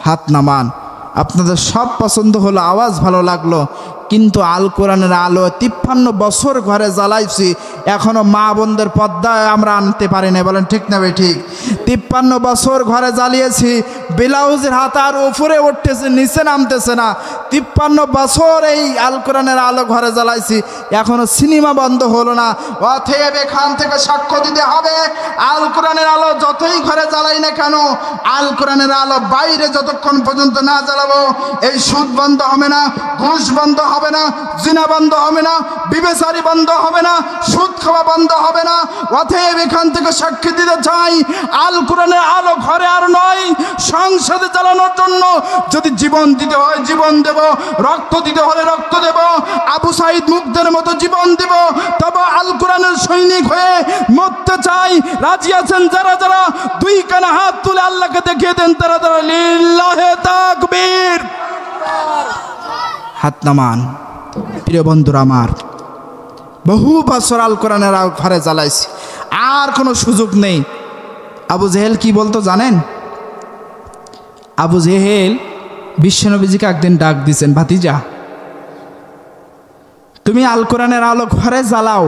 হাত নামান। আপনাদের সব পছন্দ হলো, আওয়াজ ভালো লাগলো, কিন্তু আল কোরআনের আলো 53 বছর ঘরে জ্বালাইছি, এখনো মা বোনদের পর্দায় আমরা আনতে পারি না। বলেন ঠিক না ভাই? ঠিক। 53 বছর ঘরে জ্বালিয়েছি, ব্লাউজের হাত আর উপরে উঠতেছে, নিচে নামতেছে না। 53 বছর এই আল কোরআনের আলো ঘরে জ্বালাইছি, এখনো সিনেমা বন্ধ হলো না। অতএব এখান থেকে সাক্ষ্য দিতে হবে, আল কোরআনের আলো যতই ঘরে জ্বালাই না কেন, আল কোরআনের আলো বাইরে যতক্ষণ পর্যন্ত না জ্বালাবো, এই সুদ বন্ধ হবে না, ঘুষ বন্ধ হবে না, জিনা বন্ধ হবে না, বিবেচারি বন্ধ হবে না, সুদ খাওয়া বন্ধ হবে না। অতএব এখান থেকে সাক্ষী দিতে চাই, আল কোরআনের আলো ঘরে আর নয়, সংসদে জ্বালানোর জন্য যদি জীবন দিতে হয় জীবন দেব, রক্ত দিতে হলে রক্ত দেব, আবু সাইদ মুগ্ধের মতো জীবন দেব, তবে আল কোরআনের সৈনিক হয়ে মরতে চাই। রাজি আছেন যারা যারা? দুই কানে হাত তুলে আল্লাহকে দেখিয়ে দেন তারা তারা লিল্লাহে তাকবীর। হাত নামান। প্রিয় বন্ধুরা আমার, বহু বছর আল কোরআনের ঘরে জ্বালাইছি, আর কোনো সুযোগ নেই। আবু জেহেল কি বলতো জানেন? আবু জেহেল বিশ্বনবীজিকে একদিন ডাক দিয়েছেন, ভাতিজা তুমি আল কোরআনের আলো ঘরে জ্বালাও,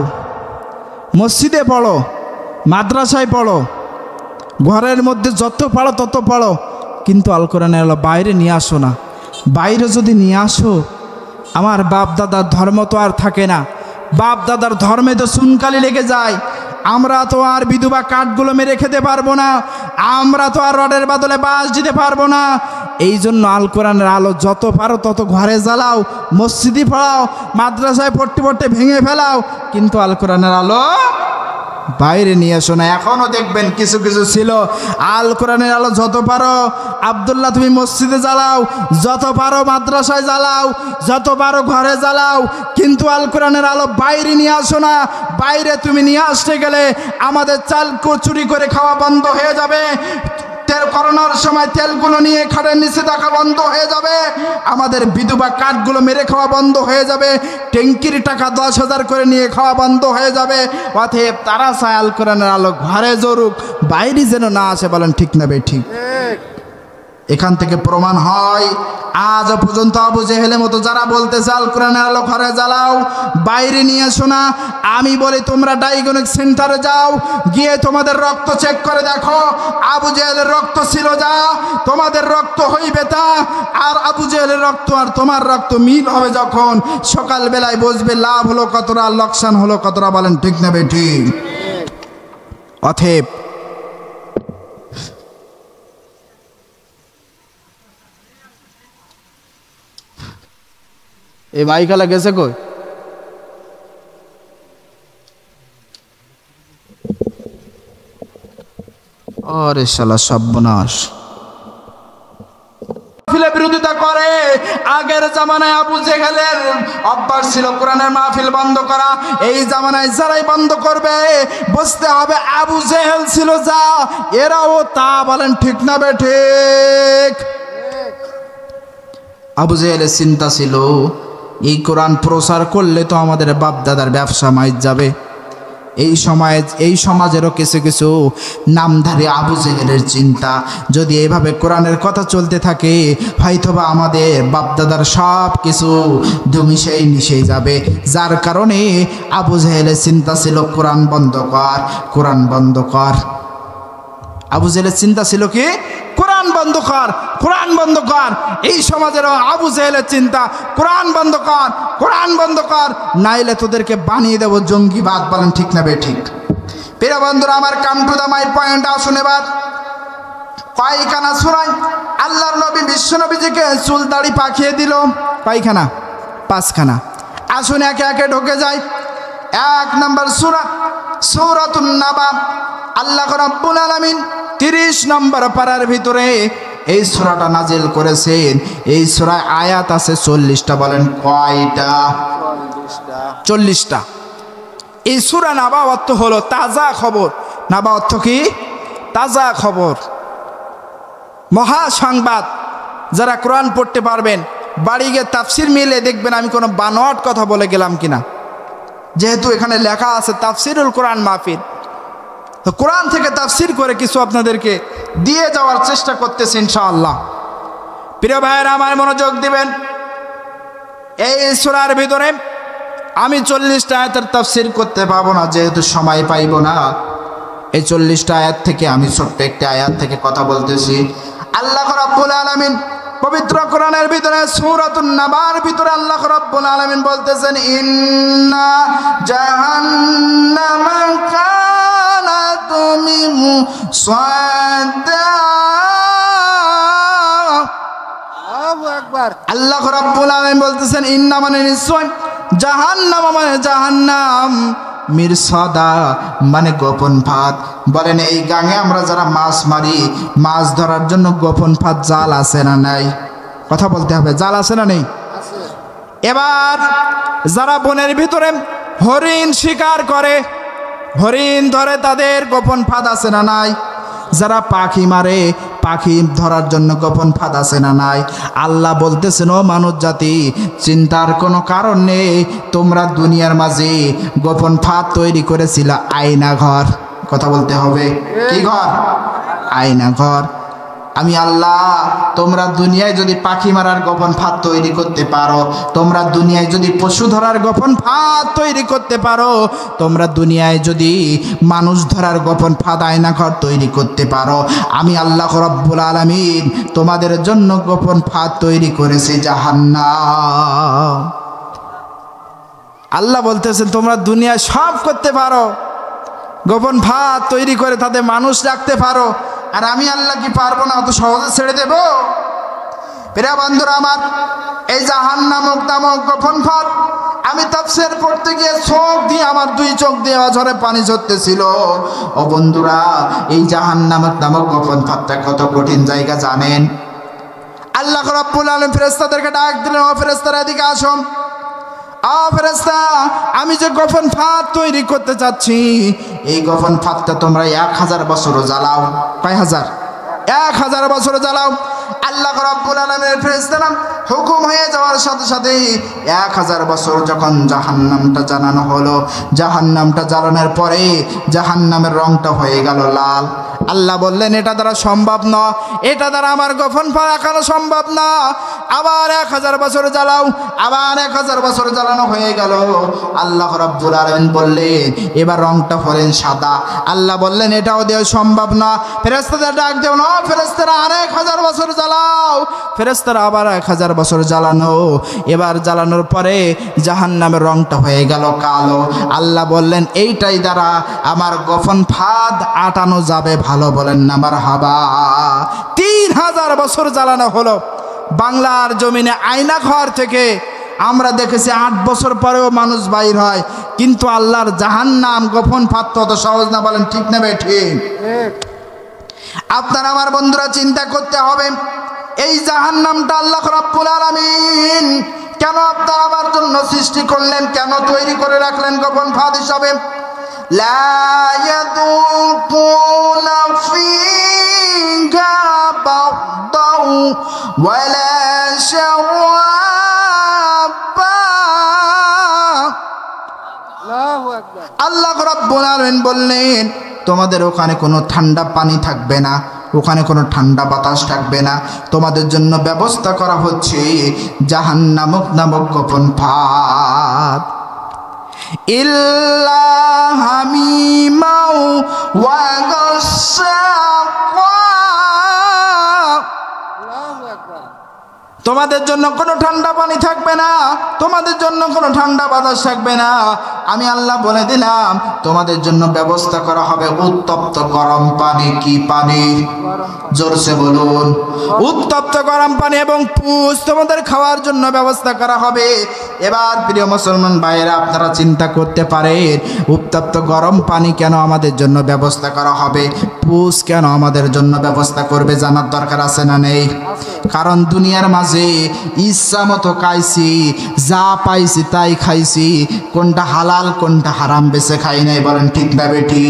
মসজিদে পড়ো, মাদ্রাসায় পড়ো, ঘরের মধ্যে যত পারো তত পড়ো, কিন্তু আল কোরআনের আলো বাইরে নিয়ে আসো না। বাইরে যদি নিয়ে আসো, আমার বাপ দাদার ধর্ম তো আর থাকে না, বাপ দাদার ধর্মে তো চুনকালি লেগে যায়। আমরা তো আর বিধবা কাঠগুলো মেরে খেতে পারবো না, আমরা তো আর রডের বদলে বাঁশ দিতে পারবো না। এই জন্য আল কোরআনের আলো যত পারো তত ঘরে জ্বালাও, মসজিদে পড়াও, মাদ্রাসায় পড়তে পড়তে ভেঙে ফেলাও, কিন্তু আল কোরআনের আলো বাইরে নিয়ে আসো না। এখনও দেখবেন কিছু কিছু ছিল, আল কোরআনের আলো যত পারো আব্দুল্লাহ তুমি মসজিদে জ্বালাও, যত পারো মাদ্রাসায় জ্বালাও, যত পারো ঘরে জ্বালাও, কিন্তু আল কোরআনের আলো বাইরে নিয়ে আসো না। বাইরে তুমি নিয়ে আসতে গেলে আমাদের চাল চুরি করে খাওয়া বন্ধ হয়ে যাবে, করোনার সময় তেলগুলো নিয়ে খাটের নিচে রাখা বন্ধ হয়ে যাবে, আমাদের বিধবা কাঠগুলো মেরে খাওয়া বন্ধ হয়ে যাবে, ট্যাঙ্কির টাকা 10,000 করে নিয়ে খাওয়া বন্ধ হয়ে যাবে। অতএব তারা চায় আল কোরআনের আলো ঘরে জরুক, বাইরে যেন না আসে। বলেন ঠিক না বে ঠিক? এখান থেকে প্রমাণ হয় আজ পর্যন্ত আবু জেহেলের মতো যারা বলতেছে আল কোরআনের আলো ঘরে জ্বালাও, বাইরে নিয়ে এসো না, আমি বলি তোমরা ডায়াগনস্টিক সেন্টারে যাও, গিয়ে তোমাদের রক্ত চেক করে দেখো, আবু জেহেলের রক্ত ছিল যা, তোমাদের রক্ত হইবে তা। আর আবু জেহেলের রক্ত আর তোমার রক্ত মিল হবে যখন, সকালবেলায় বুঝবে লাভ হলো কতটা, লোকসান হলো কতটা। বলেন ঠিক না বে ঠিক? অতএব এই মাইকালা গেছে কই? আরে শালা সর্বনাশ। বিরোধিতা করে। আগের জামানায় আবু জেহেলের অভ্যাস ছিল কোরআনের মাহফিল বন্ধ করা, এই জামানায় যারাই বন্ধ করবে বুঝতে হবে আবু জেহেল ছিল যা, এরাও তা। বলেন ঠিক না বে ঠিক? আবু জেহেলের চিন্তা ছিল এই কোরআন প্রচার করলে তো আমাদের বাপ দাদার ব্যবসা মাইজ যাবে। এই সমাজেরও কিছু কিছু নামধারী আবু জেহেলের চিন্তা, যদি এইভাবে কোরআনের কথা চলতে থাকে হয়তোবা আমাদের বাপ দাদার সব কিছু ধুমিশেই মিশে যাবে। যার কারণে আবু জেহেলের চিন্তা ছিল কোরআন বন্ধ কর, কোরআন বন্ধ কর। আবু জেহেলের চিন্তা ছিল কি? কোরআন বন্ধ কর, কোরআন বন্ধ কর। এই সমাজের আবু জেহেলের চিন্তা কোরআন বন্ধ কর, কোরআন বন্ধ কর, নাইলে তোদেরকে বানিয়ে দেবো জঙ্গিবাদ। বলেন ঠিক না বে ঠিক? প্রিয় বন্ধুরা আমার, come to the my point. আসুন এবার কয়খানা সূরায় আল্লাহর নবী বিশ্ব নবীজিকে চুল দাড়ি পাকিয়ে দিল? কয়খানা? 5খানা। আসুন একে একে ঢুকে যাই। 1 নম্বর সূরা সূরাতুন নাবা। আল্লাহ রাব্বুল আলামিন 30 নম্বর পারার ভিতরে এই সূরাটা নাজিল করেছেন। এই সূরায় আয়াত আছে 40টা। বলেন কয়টা? 40টা। এই সূরা নাবা অর্থ হলো তাজা খবর। নাবা অর্থ কি? তাজা খবর, মহা সংবাদ। যারা কোরআন পড়তে পারবেন বাড়ি গিয়ে তাফসির মিলে দেখবেন আমি কোনো বানোয়াট কথা বলে গেলাম কিনা, যেহেতু এখানে লেখা আছে তাফসিরুল কোরআন মাহফিল। তো কোরআন থেকে তাফসির করে কিছু আপনাদেরকে দিয়ে যাওয়ার চেষ্টা করতেছি ইনশাআল্লাহ। প্রিয় ভাইয়েরা আমার মনোযোগ দিবেন। এই সূরার ভিতরে আমি 40টা আয়াতের তাফসির করতে পারবো না, যেহেতু সময় পাইব না। এই 40টা আয়াত থেকে আমি ছোট্ট একটা আয়াত থেকে কথা বলতেছি। আল্লাহ রাব্বুল আলামিন পবিত্র কোরআনের ভিতরে সূরাতুন নাবার ভিতরে আল্লাহ রাব্বুল আলামিন বলতেছেন ইন্না জাহান্নামা কানাত মিরসাদা। আল্লাহু আকবার। আল্লাহ রাব্বুল আলামিন বলতেছেন ইন্না মানে নিশ্চয়, জাহান্নাম মানে জাহান্নাম, মিরসাদা মানে গোপন ফাঁদ। বলেন এই গাঙে আমরা যারা মাছ মারি, মাছ ধরার জন্য গোপন ফাঁদ জাল আছে না নাই? কথা বলতে হবে, জাল আছে না নেই? এবার যারা বনের ভিতরে হরিণ শিকার করে, হরিণ ধরে, তাদের গোপন ফাঁদ আছে না নাই? যারা পাখি মারে, পাখি ধরার জন্য গোপন ফাঁদ আছে না নাই? আল্লাহ বলতেছেন ও মানব জাতি, চিন্তার কোনো কারণ নেই, তোমরা দুনিয়ার মাঝে গোপন ফাঁদ তৈরি করেছিল আয়না ঘর। কথা বলতে হবে, কি ঘর? আয়না ঘর। আমি আল্লাহ, তোমরা দুনিয়ায় যদি পাখি মারার গোপন ফাঁদ তৈরি করতে পারো, তোমরা দুনিয়ায় যদি পশু ধরার গোপন ফাঁদ তৈরি করতে পারো, তোমরা দুনিয়ায় যদি মানুষ ধরার গোপন ফাঁদ আয়না ঘর তৈরি করতে পারো, আমি আল্লাহ রাব্বুল আলামিন তোমাদের জন্য গোপন ফাঁদ তৈরি করেছি জাহান্নাম। আল্লাহ বলতেছেন তোমরা দুনিয়ায় সব করতে পারো, গোপন ফাঁদ তৈরি করে তাতে মানুষ রাখতে পারো, আর আমি আল্লাহ কি পারবো না? অত সহজে ছেড়ে দেব? প্রিয় বন্ধুরা আমার, এই জাহান্নাম নামক গোপন ফাঁদ আমি তাফসীর পড়তে গিয়ে চোখ দিয়ে, আমার দুই চোখ দিয়ে অঝরে পানি ঝরতেছিল। ও বন্ধুরা, এই জাহান্নাম নামক গোপন ফাঁদটা কত কঠিন জায়গা জানেন? আল্লাহ রাব্বুল আলামিন ফেরেশতাদেরকে ডাক দিলেন, ও ফেরেশতারা এদিকে আসো। ফেরেশতা, আমি যে গোপন ফাঁদ তৈরি করতে চাচ্ছি, এই গোপন ফাঁদটা তোমরা 1000 বছর জ্বালাও। কয় হাজার? 1000 বছর জ্বালাও। আল্লাহ রাব্বুল আলামিনের ফেরেশতারা হুকুম হয়ে যাওয়ার সাথে সাথে 1000 বছর যখন জাহান্নামটা জ্বালানো হলো, জাহান্নামটা জ্বালানোর পরে জাহান্নামের রংটা হয়ে গেল লাল। আল্লাহ বললেন এটা দ্বারা সম্ভব না, এটা দ্বারা আমার গোপন ফাঁদ রাখানো সম্ভব না। আবার 1000 বছর জ্বালাও, আবার 1000 বছর জ্বালানো হয়ে গেল। আল্লাহ রাব্বুল আলামিন বললেন এবার রংটা হলেন সাদা। আল্লাহ বললেন এটাও দেওয়া সম্ভব না। ফেরেশতাদের ডাক দেও না, ফেরেশতারা আর 1000 বছর জ্বালাও। ফেরেশতারা আবার 1000 বছর জ্বালানো। এবার জ্বালানোর পরে জাহান্নামের রংটা হয়ে গেল কালো। আল্লাহ বললেন এইটাই দ্বারা আমার গোপন ফাঁদ আটানো যাবে। ভালো বলেন না মারহাবা। 3000 বছর জ্বালানো হলো। বাংলার জমিনে আয়না ঘর থেকে আমরা দেখেছি 8 বছর পরেও মানুষ বাইর হয়, কিন্তু আল্লাহর জাহান্নাম গোপন ফাঁদ তো সহজ না। বলেন ঠিক না বে ঠিক? আপনার আমার বন্ধুরা চিন্তা করতে হবে, এই জাহান্নামটা আল্লাহ রাব্বুল আলামিন কেন আপনার আমার জন্য সৃষ্টি করলেন, কেন তৈরি করে রাখলেন গোপন ফাঁদ হিসাবে? লা ইয়াদুকুনা ফিহা বাদাউ ওয়ালা শাওয়াবা। আল্লাহু আকবার। আল্লাহ রাব্বুল আলামিন বললেন তোমাদের ওখানে কোনো ঠান্ডা পানি থাকবে না, ওখানে কোনো ঠান্ডা বাতাস থাকবে না। তোমাদের জন্য ব্যবস্থা করা হচ্ছে জাহান্নাম নামক গোপন ফাঁদ। ইল্লা হামিমাও ওয়া গাসসাকা। আল্লাহু আকবার। তোমাদের জন্য কোনো ঠান্ডা পানি থাকবে না, তোমাদের জন্য কোনো ঠান্ডা বাতাস থাকবে না। আমি আল্লাহ বলে দিলাম তোমাদের জন্য ব্যবস্থা করা হবে উত্তপ্ত গরম পানি। কি পানি? জোরসে বলুন। উত্তপ্ত গরম পানি এবং পুষ তোমাদের খাওয়ার জন্য ব্যবস্থা করা হবে। এবার প্রিয় মুসলমান ভাইয়েরা, আপনারা চিন্তা করতে পারেন উত্তপ্ত গরম পানি কেন আমাদের জন্য ব্যবস্থা করা হবে, পুষ কেন আমাদের জন্য ব্যবস্থা করবে? জানার দরকার আছে না নেই? কারণ দুনিয়ার মাঝে ইচ্ছা মতো খাইছি, যা পাইছি তাই খাইছি, কোনটা হালাল কোনটা হারাম বেছে খাই নাই। বলেন ঠিক না বেটি?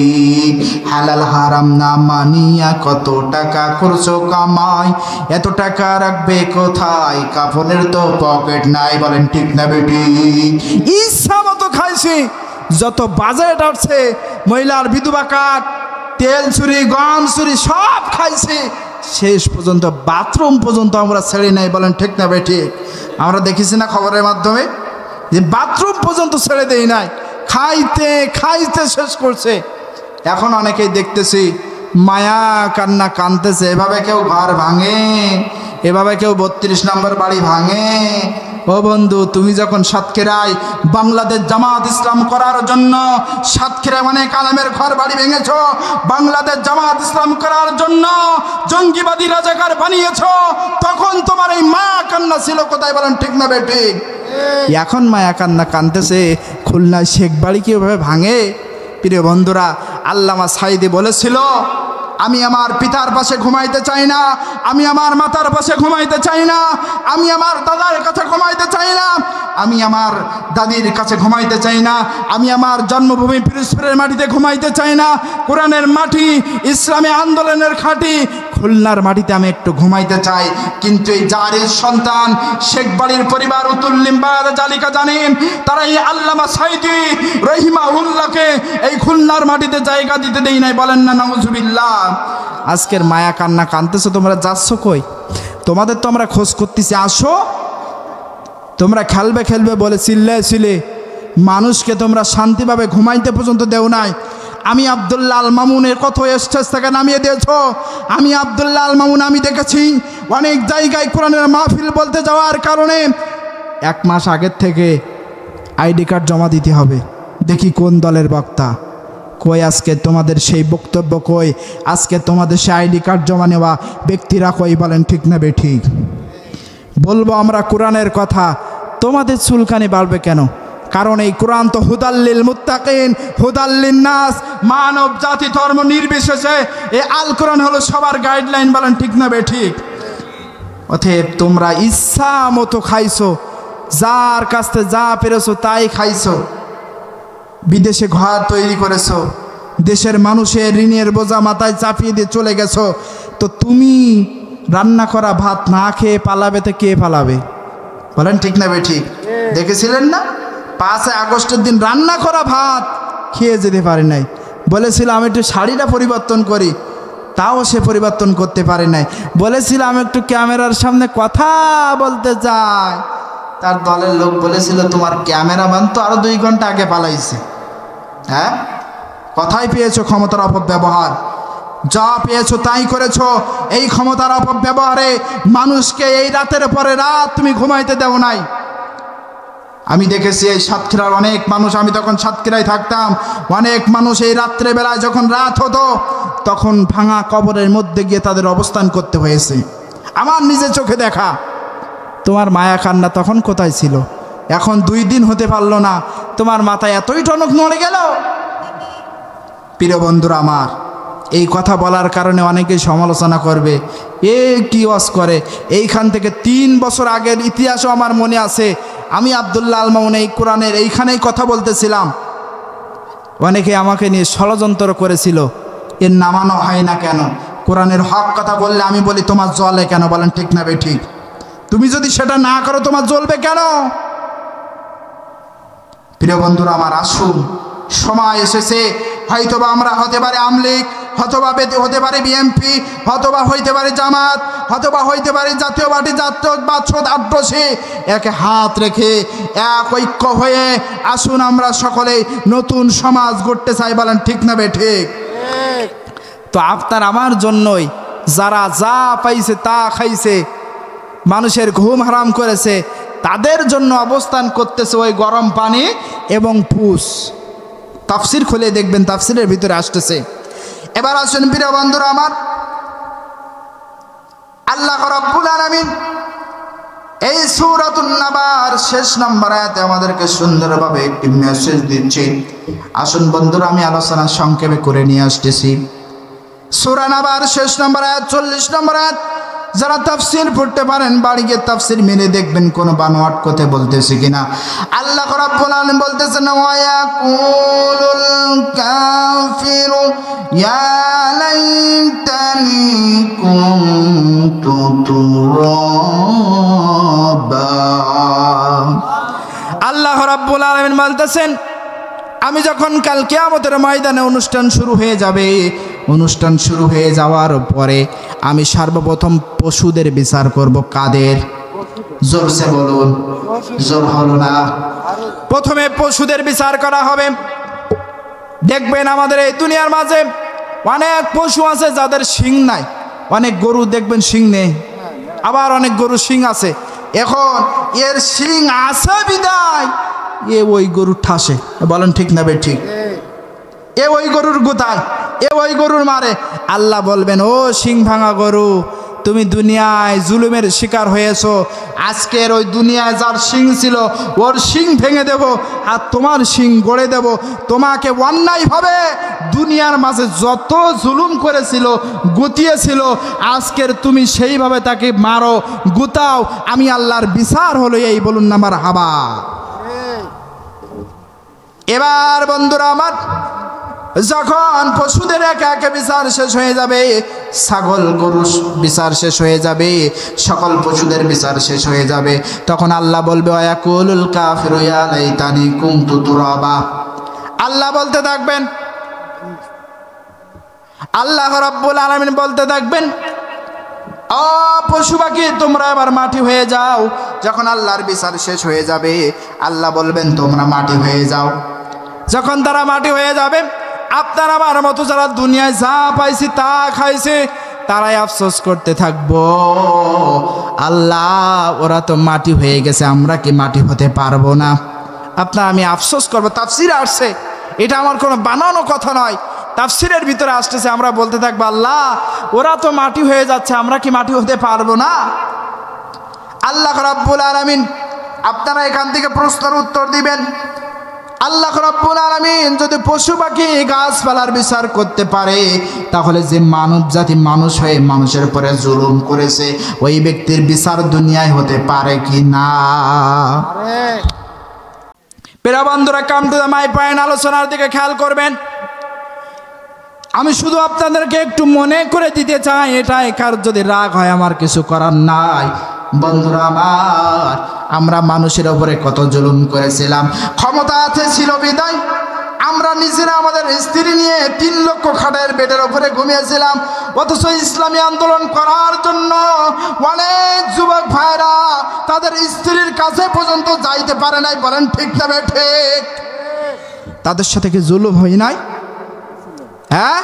হালাল হারাম না মানিয়া কত টাকা করছো কামাই, এত টাকা রাখবে কোথায়, কাফনের তো পকেট নাই। বলেন ঠিক না বেটি? ইচ্ছা মতো খাইছি, যত বাজেট আসছে, মহিলার বিধবা কাঠ, তেল চুরি, গম চুরি সব খাইছি, শেষ পর্যন্ত বাথরুম পর্যন্ত আমরা ছেড়ে নাই। বলেন ঠিক না ভাই ঠিক? আমরা দেখেছি না খবরের মাধ্যমে যে বাথরুম পর্যন্ত ছেড়ে দেই নাই, খাইতে খাইতে শেষ করছে। এখন অনেকেই দেখতেছি মায়া কান্না কানতেছে। এভাবে কেউ ঘর ভাঙে, এভাবে কেউ 32 নম্বর বাড়ি ভাঙে? ও বন্ধু, তুমি যখন সাতক্ষীরায় বাংলাদেশ জামাত ইসলাম করার জন্য সাতক্ষীরায় অনেক আলেমের ঘর বাড়ি ভেঙেছো, বাংলাদেশ জামাত ইসলাম করার জন্য জঙ্গিবাদী রাজাকার বানিয়েছো, তখন তোমার এই মা কান্না ছিল কোথায় বলেন? ঠিক না বেঠিক? এখন মায়া কান্না কানতেছে খুলনায় শেখ বাড়ি কীভাবে ভাঙে। প্রিয় বন্ধুরা, আল্লামা সাঈদী বলেছিল, আমি আমার পিতার পাশে ঘুমাইতে চাই না, আমি আমার মাতার পাশে ঘুমাইতে চাই না, আমি আমার দাদার কাছে ঘুমাইতে চাই না, আমি আমার দাদির কাছে ঘুমাইতে চাই না, আমি আমার জন্মভূমি পিরোজপুরের মাটিতে ঘুমাইতে চাই না। কোরআনের মাটি, ইসলামী আন্দোলনের খাঁটি খুলনার মাটিতে আমি একটু ঘুমাইতে চাই। কিন্তু এই জারির সন্তান শেখ বাড়ির পরিবার উতুল্লিম্বাদ জালিকা জানেন, তারা এই আল্লামা সাঈদী রহিমাহুল্লাহকে এই খুলনার মাটিতে জায়গা দিতে দেই নাই। বলেন না নাউজুবিল্লাহ? আজকের মায়া কান্না কানতেছো, তোমরা যাচ্ছ কই? তোমাদের তো আমরা খোঁজ করতেছি, আসো। তোমরা খেলবে বলে চিল্লে মানুষকে তোমরা শান্তিভাবে ঘুমাইতে পর্যন্ত দেও নাই। আমি আব্দুল্লাহ আল মামুনের কত স্টেজ থেকে নামিয়ে দিয়েছ। আমি আব্দুল্লাহ আল মামুন আমি দেখেছি অনেক জায়গায় কোরআনের মাহফিল বলতে যাওয়ার কারণে 1 মাস আগের থেকে আইডি কার্ড জমা দিতে হবে। দেখি কোন দলের বক্তা। কই আজকে তোমাদের সেই বক্তব্য? কই আজকে তোমাদের সেই আইডি কার্ড জমা নেওয়া ব্যক্তিরা কই? বলেন ঠিক না বেঠিক? বলবো আমরা কোরআনের কথা, তোমাদের চুলকানি বাড়বে কেন? কারণ এই কোরআন তো হুদাল্লিল মুত্তাকিন, হুদাল্লিন নাস, মানব জাতি ধর্ম নির্বিশেষে এই আল কোরআন হলো সবার গাইডলাইন। বলেন ঠিক না বেঠিক? অতএব তোমরা ইচ্ছা মতো খাইছো, যার কাছ থেকে যা পেরেছো তাই খাইছো, বিদেশে ঘর তৈরি করেছো, দেশের মানুষের ঋণের বোঝা মাথায় চাপিয়ে দিয়ে চলে গেছো। তো তুমি রান্না করা ভাত না খেয়ে পালাবে তো কে পালাবে? বলেন ঠিক না বেঠিক? দেখেছিলেন না 5 আগস্টের দিন রান্না করা ভাত খেয়ে যেতে পারে নাই। বলেছিলাম একটু শাড়িটা পরিবর্তন করি, তাও সে পরিবর্তন করতে পারে নাই। বলেছিলাম একটু ক্যামেরার সামনে কথা বলতে চাই, তার দলের লোক বলেছিল তোমার ক্যামেরাম্যান তো আরো 2 ঘন্টা আগে পালাইছে। হ্যাঁ, কথাই পেয়েছো ক্ষমতার অপব্যবহার, যা পেয়েছো তাই করেছো। এই ক্ষমতার অপব্যবহারে মানুষকে এই রাতের পরে রাত তুমি ঘুমাইতে দেও নাই। আমি দেখেছি এই সাতক্ষীরার অনেক মানুষ, আমি তখন সাতক্ষীরায় থাকতাম, অনেক মানুষ এই রাত্রেবেলায় যখন রাত হতো তখন ভাঙা কবরের মধ্যে গিয়ে তাদের অবস্থান করতে হয়েছে। আমার নিজের চোখে দেখা। তোমার মায়া কান্না তখন কোথায় ছিল? এখন 2 দিন হতে পারলো না, তোমার মাথায় এতই টনক নড়ে গেল। প্রিয় বন্ধুরা আমার, এই কথা বলার কারণে অনেকেই সমালোচনা করবে, এ কি ওয়াজ করে। এইখান থেকে 3 বছর আগের ইতিহাসও আমার মনে আছে। আমি আব্দুল্লাহ আল মামুন এই কোরআনের এইখানেই কথা বলতেছিলাম, অনেকে আমাকে নিয়ে ষড়যন্ত্র করেছিল, এর নামানো হয় না কেন? কোরআনের হক কথা বললে আমি বলি তোমার জ্বলে কেন? বলেন ঠিক না বেঠিক? তুমি যদি সেটা না করো তোমার জ্বলবে কেন? প্রিয় বন্ধুরা আমার, আসুন, সময় এসেছে। হয়তোবা আমরা হতে পারে আমলিগ, হয়তোবা হতে পারে বিএমপি, হয়তোবা হইতে পারে জামাত, হয়তোবা হইতে পারে জাতীয় পার্টি, জাতীয় বাছদ আড্রসে একে হাত রেখে এক ঐক্য হয়ে আসুন আমরা সকলে নতুন সমাজ গড়তে চাই। বলেন ঠিক না বেঠিক? তো আপনার আমার জন্যই যারা যা পাইছে তা খাইছে, মানুষের ঘুম হারাম করেছে, তাদের জন্য অবস্থান করতেছে ওই গরম পানি এবং পুষ। তাফসির খুলে দেখবেন, তাফসিরের ভিতরে আসতেছে। এবার আসুন প্রিয় বন্ধুরা আমার, আল্লাহ রাব্বুল আলামিন এই সূরাতুন নাবার শেষ নম্বর আয়াতে আমাদেরকে সুন্দরভাবে একটি মেসেজ দিচ্ছে। আসুন বন্ধুরা, আমি আলোচনা সংক্ষেপে করে নিয়ে আসতেছি। সূরা নাবার শেষ নম্বর আয়াত 40 নম্বর আয়াত। যারা তাফসির পড়তে পারেন বাড়ি গিয়ে তাফসির মেনে দেখবেন কোনো বানোয়াট কথা বলতেছে কিনা। আল্লাহ রাব্বুল আলামিন বলতেছেন, ওয়া ইয়াকুলুল কাফিরু ইয়া লাইতানি কুনতু তুরাবা। আল্লাহ রাব্বুল আলামিন বলতেছেন, আমি যখন কাল কিয়ামতের ময়দানে অনুষ্ঠান শুরু হয়ে যাবে, অনুষ্ঠান শুরু হয়ে যাওয়ার পরে আমি সর্বপ্রথম পশুদের বিচার করব। কাদের? জোরসে বলুন, জোর হলো না। প্রথমে পশুদের বিচার করা হবে। দেখবেন আমাদের এই দুনিয়ার মাঝে অনেক পশু আছে যাদের শিং নাই। অনেক গরু দেখবেন শিং নেই, আবার অনেক গরু শিং আছে, এখন এর শিং আছে বিদায় এ ওই গরুর ঠাসে, বলেন ঠিক না বে ঠিক, এ ওই গরুর গোতায়, এ ওই গরুর মারে। আল্লাহ বলবেন, ও শিং ভাঙা গরু, তুমি দুনিয়ায় জুলুমের শিকার হয়েছো, আজকের ওই দুনিয়ায় যার শিং ছিল ওর শিং ভেঙে দেব আর তোমার শিং গড়ে দেব। তোমাকে অন্যায়ভাবে দুনিয়ার মাঝে যত জুলুম করেছিল, গুতিয়েছিল, আজকের তুমি সেইভাবে তাকে মারো, গুতাও, আমি আল্লাহর বিচার হলো এই, বলুন না আমার হাবা। এবার বন্ধুরা আমার, যখন পশুদের একে একে বিচার শেষ হয়ে যাবে, ছাগল গরু বিচার শেষ হয়ে যাবে, সকল পশুদের বিচার শেষ হয়ে যাবে, তখন আল্লাহ বলবে, ওয়াকুলুল কাফিরু ইয়া লাইতানি কুনতু তুরাবা। আল্লাহ বলতে থাকবেন, আল্লাহ রাব্বুল আলামিন বলতে থাকবেন, ও পশু পাখি তোমরা এবার মাটি হয়ে যাও। যখন আল্লাহর বিচার শেষ হয়ে যাবে, আল্লাহ বলবেন তোমরা মাটি হয়ে যাও। যখন তারা মাটি হয়ে যাবে, আপনার আমার মতো যারা দুনিয়ায় যা পাইছি তা খাইছে, তারাই আফসোস করতে থাকবো, আল্লাহ ওরা তো মাটি হয়ে গেছে, আমরা কি মাটি হতে পারবো না? আপনার আমি আফসোস করবো। তাফসিরে আসছে, এটা আমার কোনো বানানো কথা নয়, তাফসিরের ভিতরে আসতেছে। আমরা বলতে থাকবো, আল্লাহ ওরা তো মাটি হয়ে যাচ্ছে, আমরা কি মাটি হতে পারবো না? আল্লাহ রাব্বুল আলামিন, আপনারা এখান থেকে প্রশ্নের উত্তর দিবেন, আল্লাহ রাব্বুল আলামিন যদি পশু পাখি গাছপালার বিচার করতে পারে, তাহলে যে মানব জাতি মানুষ হয়ে মানুষের উপরে জুলুম করেছে, ওই ব্যক্তির বিচার দুনিয়ায় হতে পারে কি না? প্রিয় বন্ধুরা, come to the my point আলোচনার দিকে খেয়াল করবেন। আমি শুধু আপনাদেরকে একটু মনে করে দিতে চাই, এটাই কার যদি রাগ হয় আমার কিছু করার নাই। বন্ধুরা আমার, আমরা মানুষের উপরে কত জুলুম করেছিলাম। ক্ষমতা আছে ছিল বিদায় আমরা নিজেরা আমাদের স্ত্রী নিয়ে 3 লক্ষ খাটের বেডের উপরে ঘুমিয়েছিলাম, অথচ ইসলামী আন্দোলন করার জন্য অনেক যুবক ভাইরা তাদের স্ত্রীর কাছে পর্যন্ত যাইতে পারে নাই। বলেন ঠিক না ঠিক? তাদের সাথে কি জুলুম হয় নাই? হ্যাঁ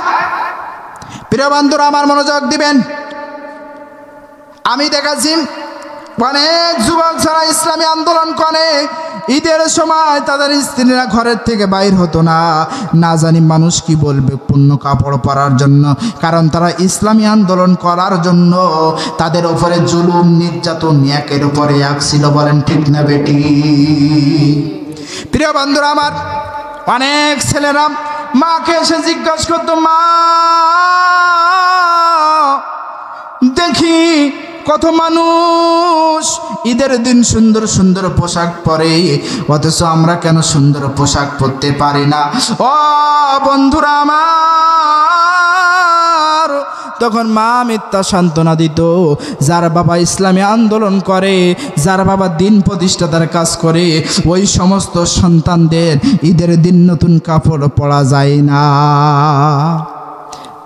প্রিয় বন্ধুরা আমার, মনোযোগ দিবেন। আমি দেখাচ্ছি অনেক যুবক যারা ইসলামী আন্দোলন করে, ঈদের সময় তাদের স্ত্রীরা ঘরের থেকে বাইর হতো না, না জানি মানুষ কি বলবে, পূর্ণ কাপড় পরার জন্য। কারণ তারা ইসলামী আন্দোলন করার জন্য তাদের উপরে জুলুম নির্যাতন একের উপরে এক ছিল। বলেন ঠিক না বেটি? প্রিয় বন্ধুরা আমার, অনেক ছেলেরা মাকে এসে জিজ্ঞাসা করতো, মা দেখি কত মানুষ ঈদের দিন সুন্দর সুন্দর পোশাক পরে, অথচ আমরা কেন সুন্দর পোশাক পরতে পারি না? ও বন্ধুরা আমার, তখন মা মিথ্যা সান্ত্বনা দিত। যার বাবা ইসলামী আন্দোলন করে, যার বাবা দিন প্রতিষ্ঠাতার কাজ করে, ওই সমস্ত সন্তানদের ঈদের দিন নতুন কাপড় পরা যায় না।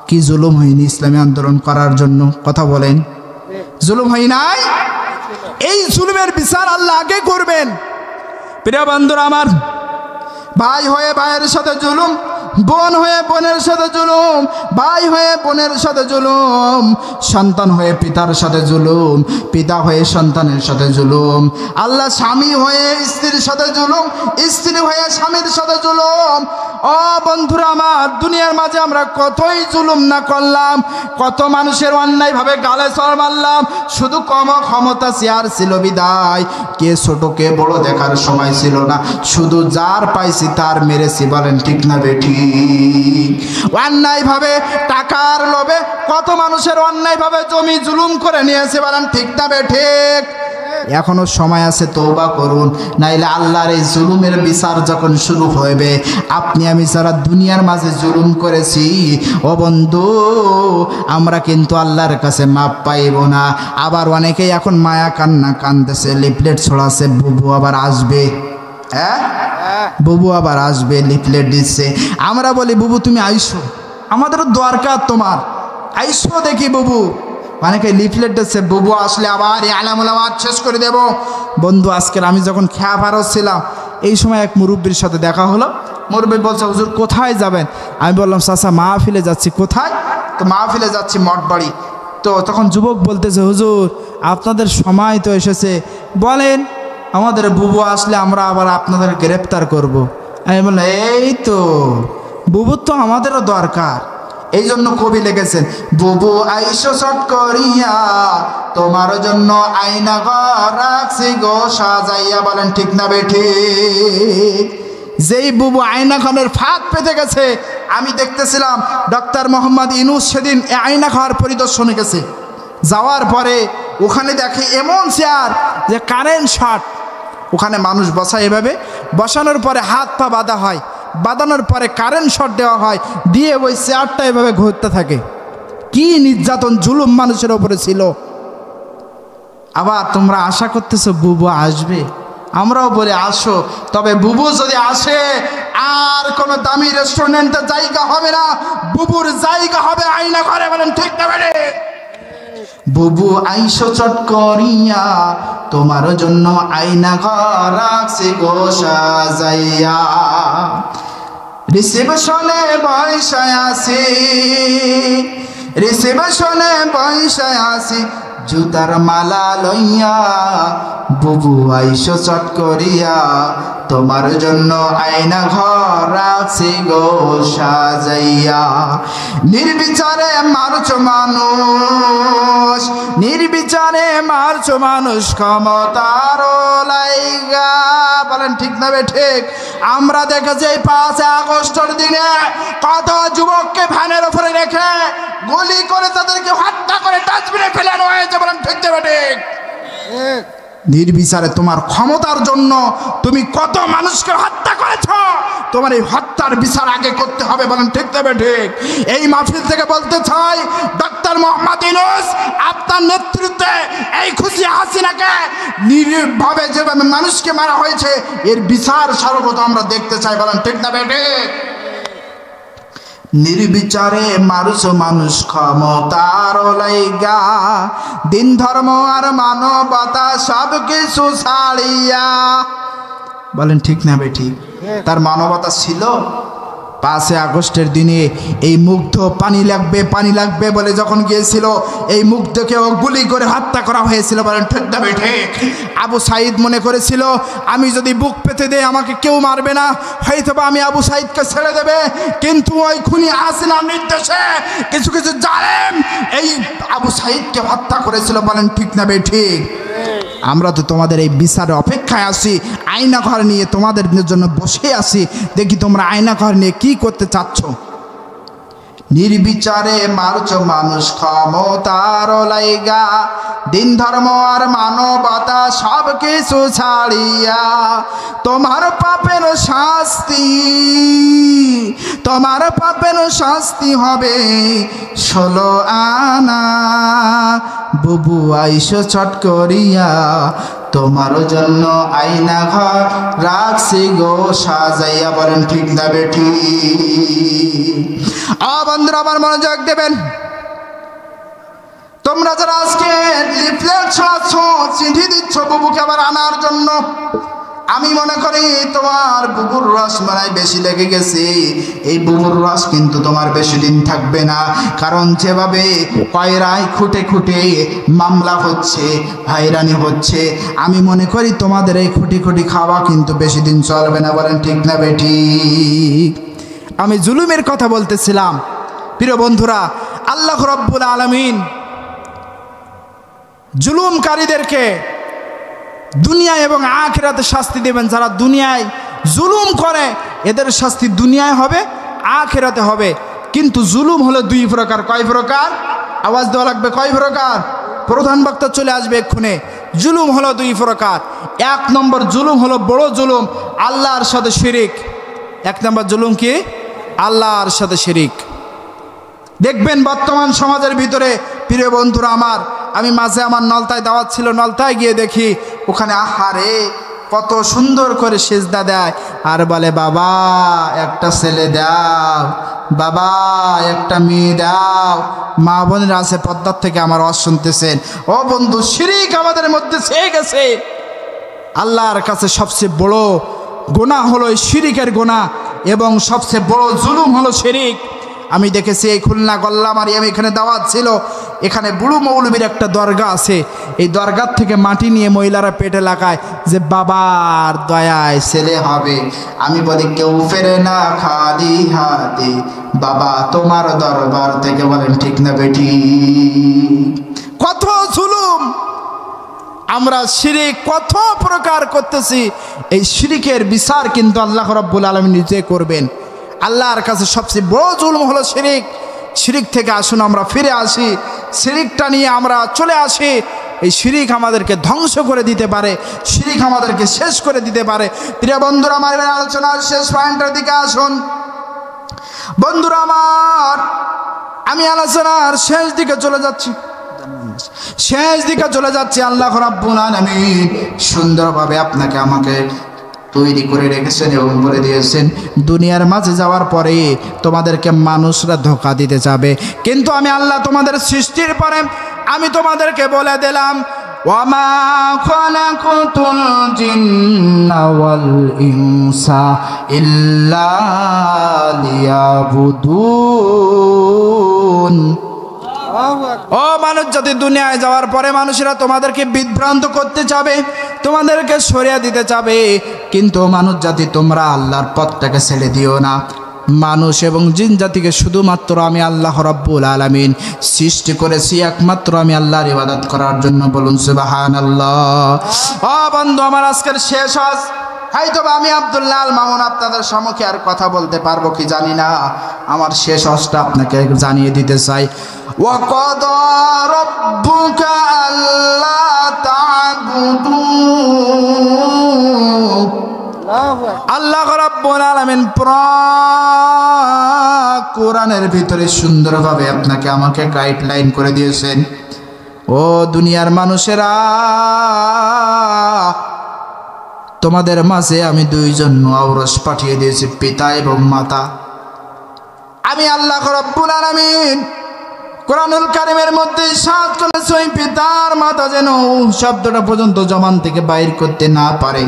কি জুলুম হয়নি ইসলামী আন্দোলন করার জন্য? কথা বলেন, জুলুম হয় নাই? এই জুলুমের বিচার আল্লাহ আগে করবেন। প্রিয় বন্ধুরা আমার, ভাই হয়ে ভাইয়ের সাথে জুলুম, বোন হয়ে বোনের সাথে জুলুম, ভাই হয়ে বোনের সাথে জুলুম, সন্তান হয়ে পিতার সাথে জুলুম, পিতা হয়ে সন্তানের সাথে জুলুম, আল্লাহ স্বামী হয়ে স্ত্রীর সাথে জুলুম, স্ত্রী হয়ে স্বামীর সাথে জুলুম। ও বন্ধুরা আমার, দুনিয়ার মাঝে আমরা কতই জুলুম না করলাম, কত মানুষের অন্যায়ভাবে গালে চড় মারলাম। শুধু কম ক্ষমতা চেয়ার ছিল বিদায় কে ছোট কে বড় দেখার সময় ছিল না, শুধু যার পাইছি তার মেরেছি। বলেন ঠিক না বেটি? অন্যায়ভাবে টাকার লোভে কত মানুষের অন্যায়ভাবে জমি জুলুম করে নিয়েছে। বলেন ঠিক না ঠিক? এখনো সময় আছে, তওবা করুন, নাইলে আল্লাহর এই জুলুমের বিচার যখন শুরু হবে, আপনি আমি যারা দুনিয়ার মাঝে জুলুম করেছি, ও বন্ধু, আমরা কিন্তু আল্লাহর কাছে মাপ পাইব না। আবার অনেকেই এখন মায়া কান্না কান্দেছে, লিফলেট ছড়াছে, বুবু আবার আসবে। হ্যাঁ, বুবু আবার আসবে, লিফলেট দিচ্ছে। আমরা বলি, বুবু তুমি আইসো, আমাদেরও দরকার তোমার, আইসো দেখি বুবু। অনেকে লিফলেট দিচ্ছে, বুবু আসলে আবার আলামুলামাত শেষ করে দেব। বন্ধু, আজকের আমি যখন খেয়া ভারত ছিলাম, এই সময় এক মুরব্বীর সাথে দেখা হলো। মুরব্বী বলছে, হুজুর কোথায় যাবেন? আমি বললাম, চাচা মাহফিলে যাচ্ছি। কোথায়? তো মাহফিলে যাচ্ছি মঠবাড়ি। তো তখন যুবক বলতেছে, হুজুর আপনাদের সময় তো এসেছে, বলেন আমাদের বুবু আসলে আমরা আবার আপনাদের গ্রেপ্তার করব। আমি বললাম এই তো বুবু তো আমাদেরও দরকার। এই জন্য কবি লিখেছেন, বুবু আইসো চট করিয়া তোমার জন্য আয়না ঘর রাখছি গো সাজাইয়া। বলেন ঠিক না বেঠিক? যেই বুবু আয়না ঘরের ফাঁক পেতে গেছে, আমি দেখতেছিলাম ডক্টর মোহাম্মদ ইউনূস সেদিন আয়না ঘর পরিদর্শনে গেছে। যাওয়ার পরে ওখানে দেখে এমন চেয়ার যে কারেন্ট শট, ওখানে মানুষ বসায় এভাবে, বসানোর পরে হাত পা বাঁধা হয়, বাঁধানোর পরে কারেন্ট শট দেওয়া হয়, দিয়ে ওই চেয়ারটা এভাবে ঘুরতে থাকে। কি নির্যাতন জুলুম মানুষের ওপরে ছিল। আবার তোমরা আশা করতেছো বুবু আসবে, আমরাও বলি আসো, তবে বুবু যদি আসে আর কোনো দামি রেস্টুরেন্টের জায়গা হবে না, বুবুর জায়গা হবে আয়না ঘরে। বলেন ঠিক না বেড়ে? বুবু আইসো চট করিয়া তোমার জন্য আয়না ঘর রাখছি গো সাজাইয়া। রিসেপশনে বসায় আছি, রিসেপশনে বসায় আছি জুতার মালা লইয়া, বুবু আইসো চট করিয়া তোমার জন্য আয়না ঘর রাখছি গো সাজাইয়া। নির্বিচারে মারছো মানুষ, নির্বিচারে মারছো মানুষ ক্ষমতার লাইগা। বলেন ঠিক না ঠিক? আমরা দেখেছি 5 আগস্টের দিনে কত যুবককে ভ্যানের উপরে রেখে গুলি করে তাদেরকে হত্যা করে ডাস্টবিনে ফেলানো হয়েছে। বলেন ঠিক না ঠিক? নির্বিচারে তোমার ক্ষমতার জন্য তুমি কত মানুষকে হত্যা করেছ, তোমার এই হত্যার বিচার আগে করতে হবে। বলেন ঠিক তবে ঠিক? এই মাহফিল থেকে বলতে চাই, ডক্টর মোহাম্মদ ইউনূস আপনার নেতৃত্বে এই খুশি হাসিনাকে নির্ভীকভাবে যেভাবে মানুষকে মারা হয়েছে, এর বিচার সর্বপ্রথম আমরা দেখতে চাই। বলেন ঠিক না বেটে? নির্বিচারে মারুছো মানুষ ক্ষমতার লাইগা, দিন ধর্ম আর মানবতা সব কিছু ছাড়িয়া। বলেন ঠিক না বেঠিক? তার মানবতা ছিল। 5 আগস্টের দিনে এই মুগ্ধ পানি লাগবে পানি লাগবে বলে যখন গিয়েছিল, এই মুগ্ধকেও গুলি করে হত্যা করা হয়েছিল। বলেন ঠিক না বেঠিক? আবু সাইদ মনে করেছিল আমি যদি বুক পেতে দেই আমাকে কেউ মারবে না, হয়তোবা আমি আবু সাইদকে ছেড়ে দেবে, কিন্তু ওই খুনি হাসিনার নির্দেশে কিছু কিছু জালেম এই আবু সাইদকে হত্যা করেছিল। বলেন ঠিক না বেঠিক? আমরা তো তোমাদের এই বিচারের অপেক্ষায় আছি, আয়না ঘর নিয়ে তোমাদের জন্য বসে আছি, দেখি তোমরা আয়না ঘর নিয়ে কি করতে চাচ্ছ। নির্বিচারে মারছো মানুষ ক্ষমতার লাইগা, দিন ধর্ম আর মানবতা সব কিছু ছাড়িয়া, তোমার পাপের শাস্তি, তোমার পাপের শাস্তি হবে 16 আনা। বুবু আইসো চট করিয়া তোমার জন্য আয়না ঘর রাখছি গো সাজাইয়া। বলেন ঠিক না বেঠি? বন্ধুরা আমার মনোযোগ দেবেন, তোমরা যারা আজকে লিফলেট ছড়াচ্ছ, চিঠি দিচ্ছ বুবুকে আবার আনার জন্য, আমি মনে করি তোমার বুবুর রস মারাই বেশি লেগে গেছে। এই বুবুর রস কিন্তু তোমার বেশি দিন থাকবে না, কারণ যেভাবে কয়রায় খুঁটে খুঁটে মামলা হচ্ছে, হয়রানি হচ্ছে, আমি মনে করি তোমাদের এই খুঁটি খুঁটি খাওয়া কিন্তু বেশি দিন চলবে না। বলেন ঠিক না বেঠিক? আমি জুলুমের কথা বলতেছিলাম। প্রিয় বন্ধুরা, আল্লাহ রাব্বুল আলামিন জুলুমকারীদেরকে দুনিয়ায় এবং আখিরাতে শাস্তি দেবেন। যারা দুনিয়ায় জুলুম করে এদের শাস্তি দুনিয়ায় হবে, আখিরাতে হবে। কিন্তু জুলুম হলো 2 প্রকার। কয় প্রকার? আওয়াজ দেওয়া লাগবে। কয় প্রকার? প্রধান বক্তা চলে আসবে এক্ষুনি। জুলুম হলো 2 প্রকার। 1 নম্বর জুলুম হলো বড় জুলুম, আল্লাহর সাথে শিরিক। 1 নম্বর জুলুম কি? আল্লাহর সাথে শিরিক। দেখবেন বর্তমান সমাজের ভিতরে, প্রিয় বন্ধুরা আমার, আমি মাঝে আমার নলতায় দাওয়াত ছিল, নলতায় গিয়ে দেখি ওখানে আহারে কত সুন্দর করে সেজদা দেয় আর বলে বাবা একটা ছেলে দাও, বাবা একটা মেয়ে দাও। মা বোনেরা আছে পর্দার থেকে আমার আওয়াজ শুনতেছেন। ও বন্ধু, শিরিক আমাদের মধ্যে ছেয়ে গেছে। আল্লাহর কাছে সবচেয়ে বড় গুনাহ হলো এই শিরিকের গুনাহ, এবং সবচেয়ে বড় জুলুম হলো শিরিক। আমি দেখেছি এই খুলনা গল্লামারি, আমি এখানে দাওয়াত ছিল, এখানে বুড়ো মৌলবীর একটা দরগা আছে, এই দরগার থেকে মাটি নিয়ে মহিলারা পেটে লাগায় যে বাবার দয়ায় ছেলে হবে। আমি বলি কেউ ফেরে না খালি হাতে, বাবা তোমার দরবার থেকে, বলেন ঠিক না বেটি? কত জুলুম আমরা, শিরিক কত প্রকার করতেছি। এই শিরিকের বিচার কিন্তু আল্লাহ রাব্বুল আলামিন নিজে করবেন। আল্লাহর কাছে সবচেয়ে বড় জুলুম হলো শিরিক। শিরিক থেকে আসুন আমরা ফিরে আসি, শিরিকটা নিয়ে আমরা চলে আসি। এই শিরিক আমাদেরকে ধ্বংস করে দিতে পারে, শিরিক আমাদেরকে শেষ করে দিতে পারে। প্রিয় বন্ধুরা আমার, আলোচনার শেষ পয়েন্টের দিকে আসুন। বন্ধুরা আমার, আমি আলোচনার শেষ দিকে চলে যাচ্ছি, আল্লাহ রাব্বুল আলামিন সুন্দরভাবে আপনাকে আমাকে তৈরি করে রেখেছেন এবং বলে দিয়েছেন দুনিয়ার মাঝে যাওয়ার পরে তোমাদেরকে মানুষরা ধোঁকা দিতে যাবে, কিন্তু আমি আল্লাহ তোমাদের সৃষ্টির পরে আমি তোমাদেরকে বলে দিলাম ওয়ামা খালাকুতুল জিন্না ওয়াল ইনসা ইল্লা লিয়াবুদুন। ও মানুষ জাতি, দুনিয়ায় যাওয়ার পরে মানুষেরা তোমাদেরকে বিভ্রান্ত করতে চাবে, তোমাদেরকে সরিয়ে দিতে চাবে, কিন্তু মানুষ জাতি তোমরা আল্লাহর পথটাকে ছেড়ে দিও না। মানুষ এবং জিন জাতিকে শুধুমাত্র আমি আল্লাহ রাব্বুল আলামিন সৃষ্টি করেছি একমাত্র আমি আল্লাহর ইবাদত করার জন্য। বলুন সুবহানাল্লাহ। ও বন্ধু আমার, আজকের শেষ আজ হয়তো আমি আব্দুল্লাহ আল মামুন আপনাদের সম্মুখে আর কথা বলতে পারবো কি জানি না। আমার শেষ অংশটা আপনাকে জানিয়ে দিতে চাই। ওয়াকাদা রাব্বুকা আল্লা তা'বুদু, আল্লাহ রাব্বুল আলামিন কোরআনের ভিতরে সুন্দরভাবে আপনাকে আমাকে গাইডলাইন করে দিয়েছেন। ও দুনিয়ার মানুষেরা, তোমাদের মাঝে আমি দুইজন ঔরস পাঠিয়ে দিয়েছি, পিতা এবং মাতা। আমি আল্লাহ রাব্বুল আলামিন কোরআনুল কারীমের মধ্যে ইরশাদ করেছে ওই পিতার মাতা যেন শব্দটা পর্যন্ত জবান থেকে বাইর করতে না পারে।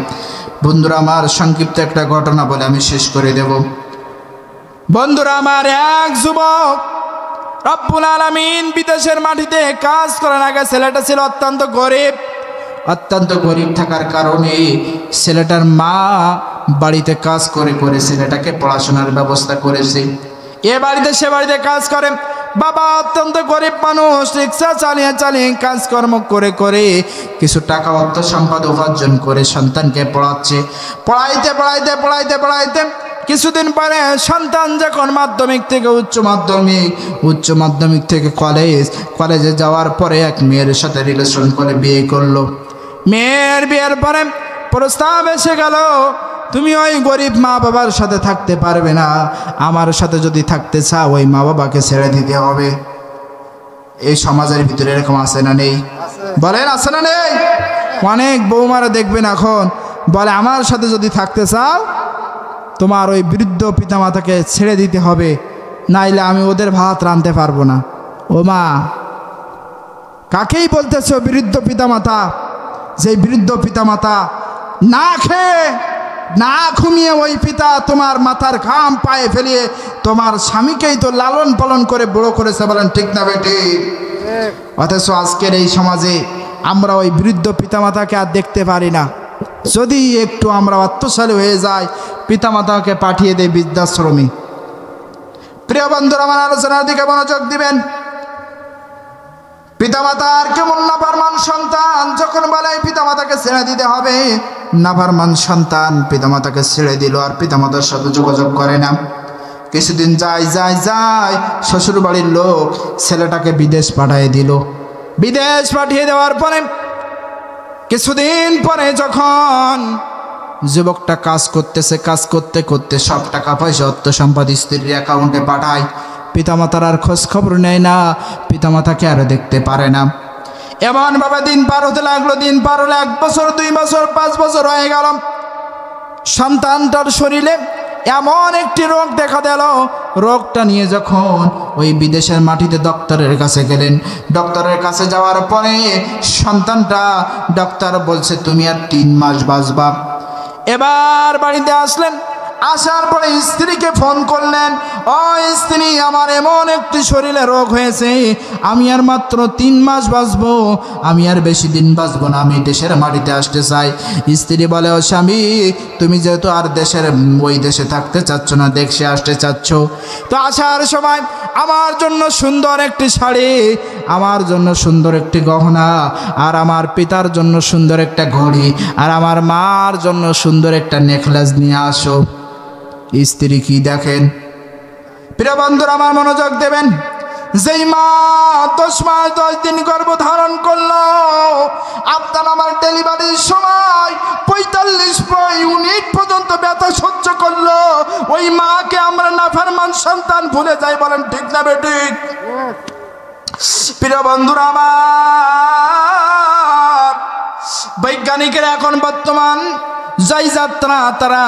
বন্ধুরা আমার, সংক্ষিপ্ত একটা ঘটনা বলে আমি শেষ করে দেব। বন্ধুরা আমার, এক যুবক রব্বুল আলামিন বিদেশের মাটিতে কাজ করার আগে ছেলেটা ছিল অত্যন্ত গরিব থাকার কারণে ছেলেটার মা বাড়িতে কাজ করে করে ছেলেটাকে পড়াশোনার ব্যবস্থা করেছে। এ বাড়িতে সে বাড়িতে কাজ করে। বাবা অত্যন্ত গরিব মানুষ, রিক্সা চালিয়ে কাজকর্ম করে করে কিছু টাকা অর্থ সম্পদ উপার্জন করে সন্তানকে পড়াচ্ছে। পড়াইতে কিছুদিন পরে সন্তান যখন মাধ্যমিক থেকে উচ্চ মাধ্যমিক থেকে কলেজে যাওয়ার পরে এক মেয়ের সাথে রিলেশন করে বিয়ে করলো। মেয়ের বিয়ের পরে প্রস্তাব এসে গেল, তুমি ওই গরিব মা বাবার সাথে থাকতে পারবে না, আমার সাথে যদি থাকতে চাও ওই মা বাবাকে ছেড়ে দিতে হবে। এই সমাজের ভিতরে এরকম আছে না নেই? বলেন আছে না নেই? অনেক বৌমারা দেখবেন এখন বলে আমার সাথে যদি থাকতে চাও তোমার ওই বৃদ্ধ পিতামাতাকে ছেড়ে দিতে হবে, নাইলে আমি ওদের ভাত রাঁধতে পারবো না। ও মা, কাকেই বলতেছো বৃদ্ধ পিতামাতা? যে বৃদ্ধ পিতামাতা না খেয়ে না ঘুমিয়ে ওই পিতা তোমার মাথার ঘাম পায়ে ফেলিয়ে তোমার স্বামীকেই তো লালন পালন করে বড় করেছে। বলেন ঠিক না বেটি? অথচ আজকের এই সমাজে আমরা ওই বৃদ্ধ পিতামাতাকে আর দেখতে পারি না। যদি একটু আমরা অত্যাচারী হয়ে যাই, পিতামাতাকে পাঠিয়ে দেয় বৃদ্ধাশ্রমে। প্রিয় বন্ধুরা আমার, আলোচনার দিকে মনোযোগ দিবেন। পিতামাতার কেমন নাফরমান সন্তান যখন বলে পিতামাতাকে ছেড়ে দিতে হবে, নাফরমান সন্তান পিতামাতাকে ছেড়ে দিল আর পিতামাতার সাথে যোগাযোগ করে না। কিছুদিন যায় শ্বশুর বাড়ির লোক ছেলেটাকে বিদেশ পাঠিয়ে দিল। বিদেশ পাঠিয়ে দেওয়ার পরে কিছুদিন পরে যখন যুবকটা কাজ করতে করতে সব টাকা পয়সা অর্থ সম্পদ স্ত্রীর অ্যাকাউন্টে পাঠায়, পিতামাতার আর খোঁজ খবর নেয় না, পিতামাতাকে আরো দেখতে পারে না। এমন ভাবে দিন পার হতে লাগলো। দিন পার হলে 1 বছর 2 বছর 5 বছর হয়ে গেল। সন্তানটার শরীরে এমন একটি রোগ দেখা দিল। রোগটা নিয়ে যখন ওই বিদেশের মাটিতে ডক্টরের কাছে গেলেন, ডক্টরের কাছে যাওয়ার পরে সন্তানটা ডক্টর বলছে তুমি আর 3 মাস বাঁচবা। এবার বাড়িতে আসলেন, আসার পরে স্ত্রীকে ফোন করলেন, ও স্ত্রী, আমার এমন একটি শরীরে রোগ হয়েছে, আমি আর মাত্র 3 মাস বাঁচবো, আমি আর বেশি দিন বাঁচবো না, আমি দেশের মাটিতে আসতে চাই। স্ত্রী বলে, ও স্বামী, তুমি যেহেতু আর ওই দেশে থাকতে চাচ্ছ না, দেশে আসতে চাচ্ছ, তো আসার সময় আমার জন্য সুন্দর একটি শাড়ি, আমার জন্য সুন্দর একটি গহনা, আর আমার পিতার জন্য সুন্দর একটা ঘড়ি, আর আমার মার জন্য সুন্দর একটা নেকলেস নিয়ে আসো। স্ত্রী কি দেখেন, প্রিয় বন্ধুরা আমার মনোযোগ দেবেন, যেই মা 10 মাস 10 দিন গর্ভধারণ করলো, আপনার আমার ডেলিভারির সময় 45 ইউনিট পর্যন্ত ব্যথা সহ্য করলো, ওই মাকে আমরা নাফরমান সন্তান ভুলে যাই, বলেন ঠিক না বেঠিক? প্রিয় বন্ধুরা আমার, বৈজ্ঞানিকেরা এখন বর্তমান যাই যাত্রা তারা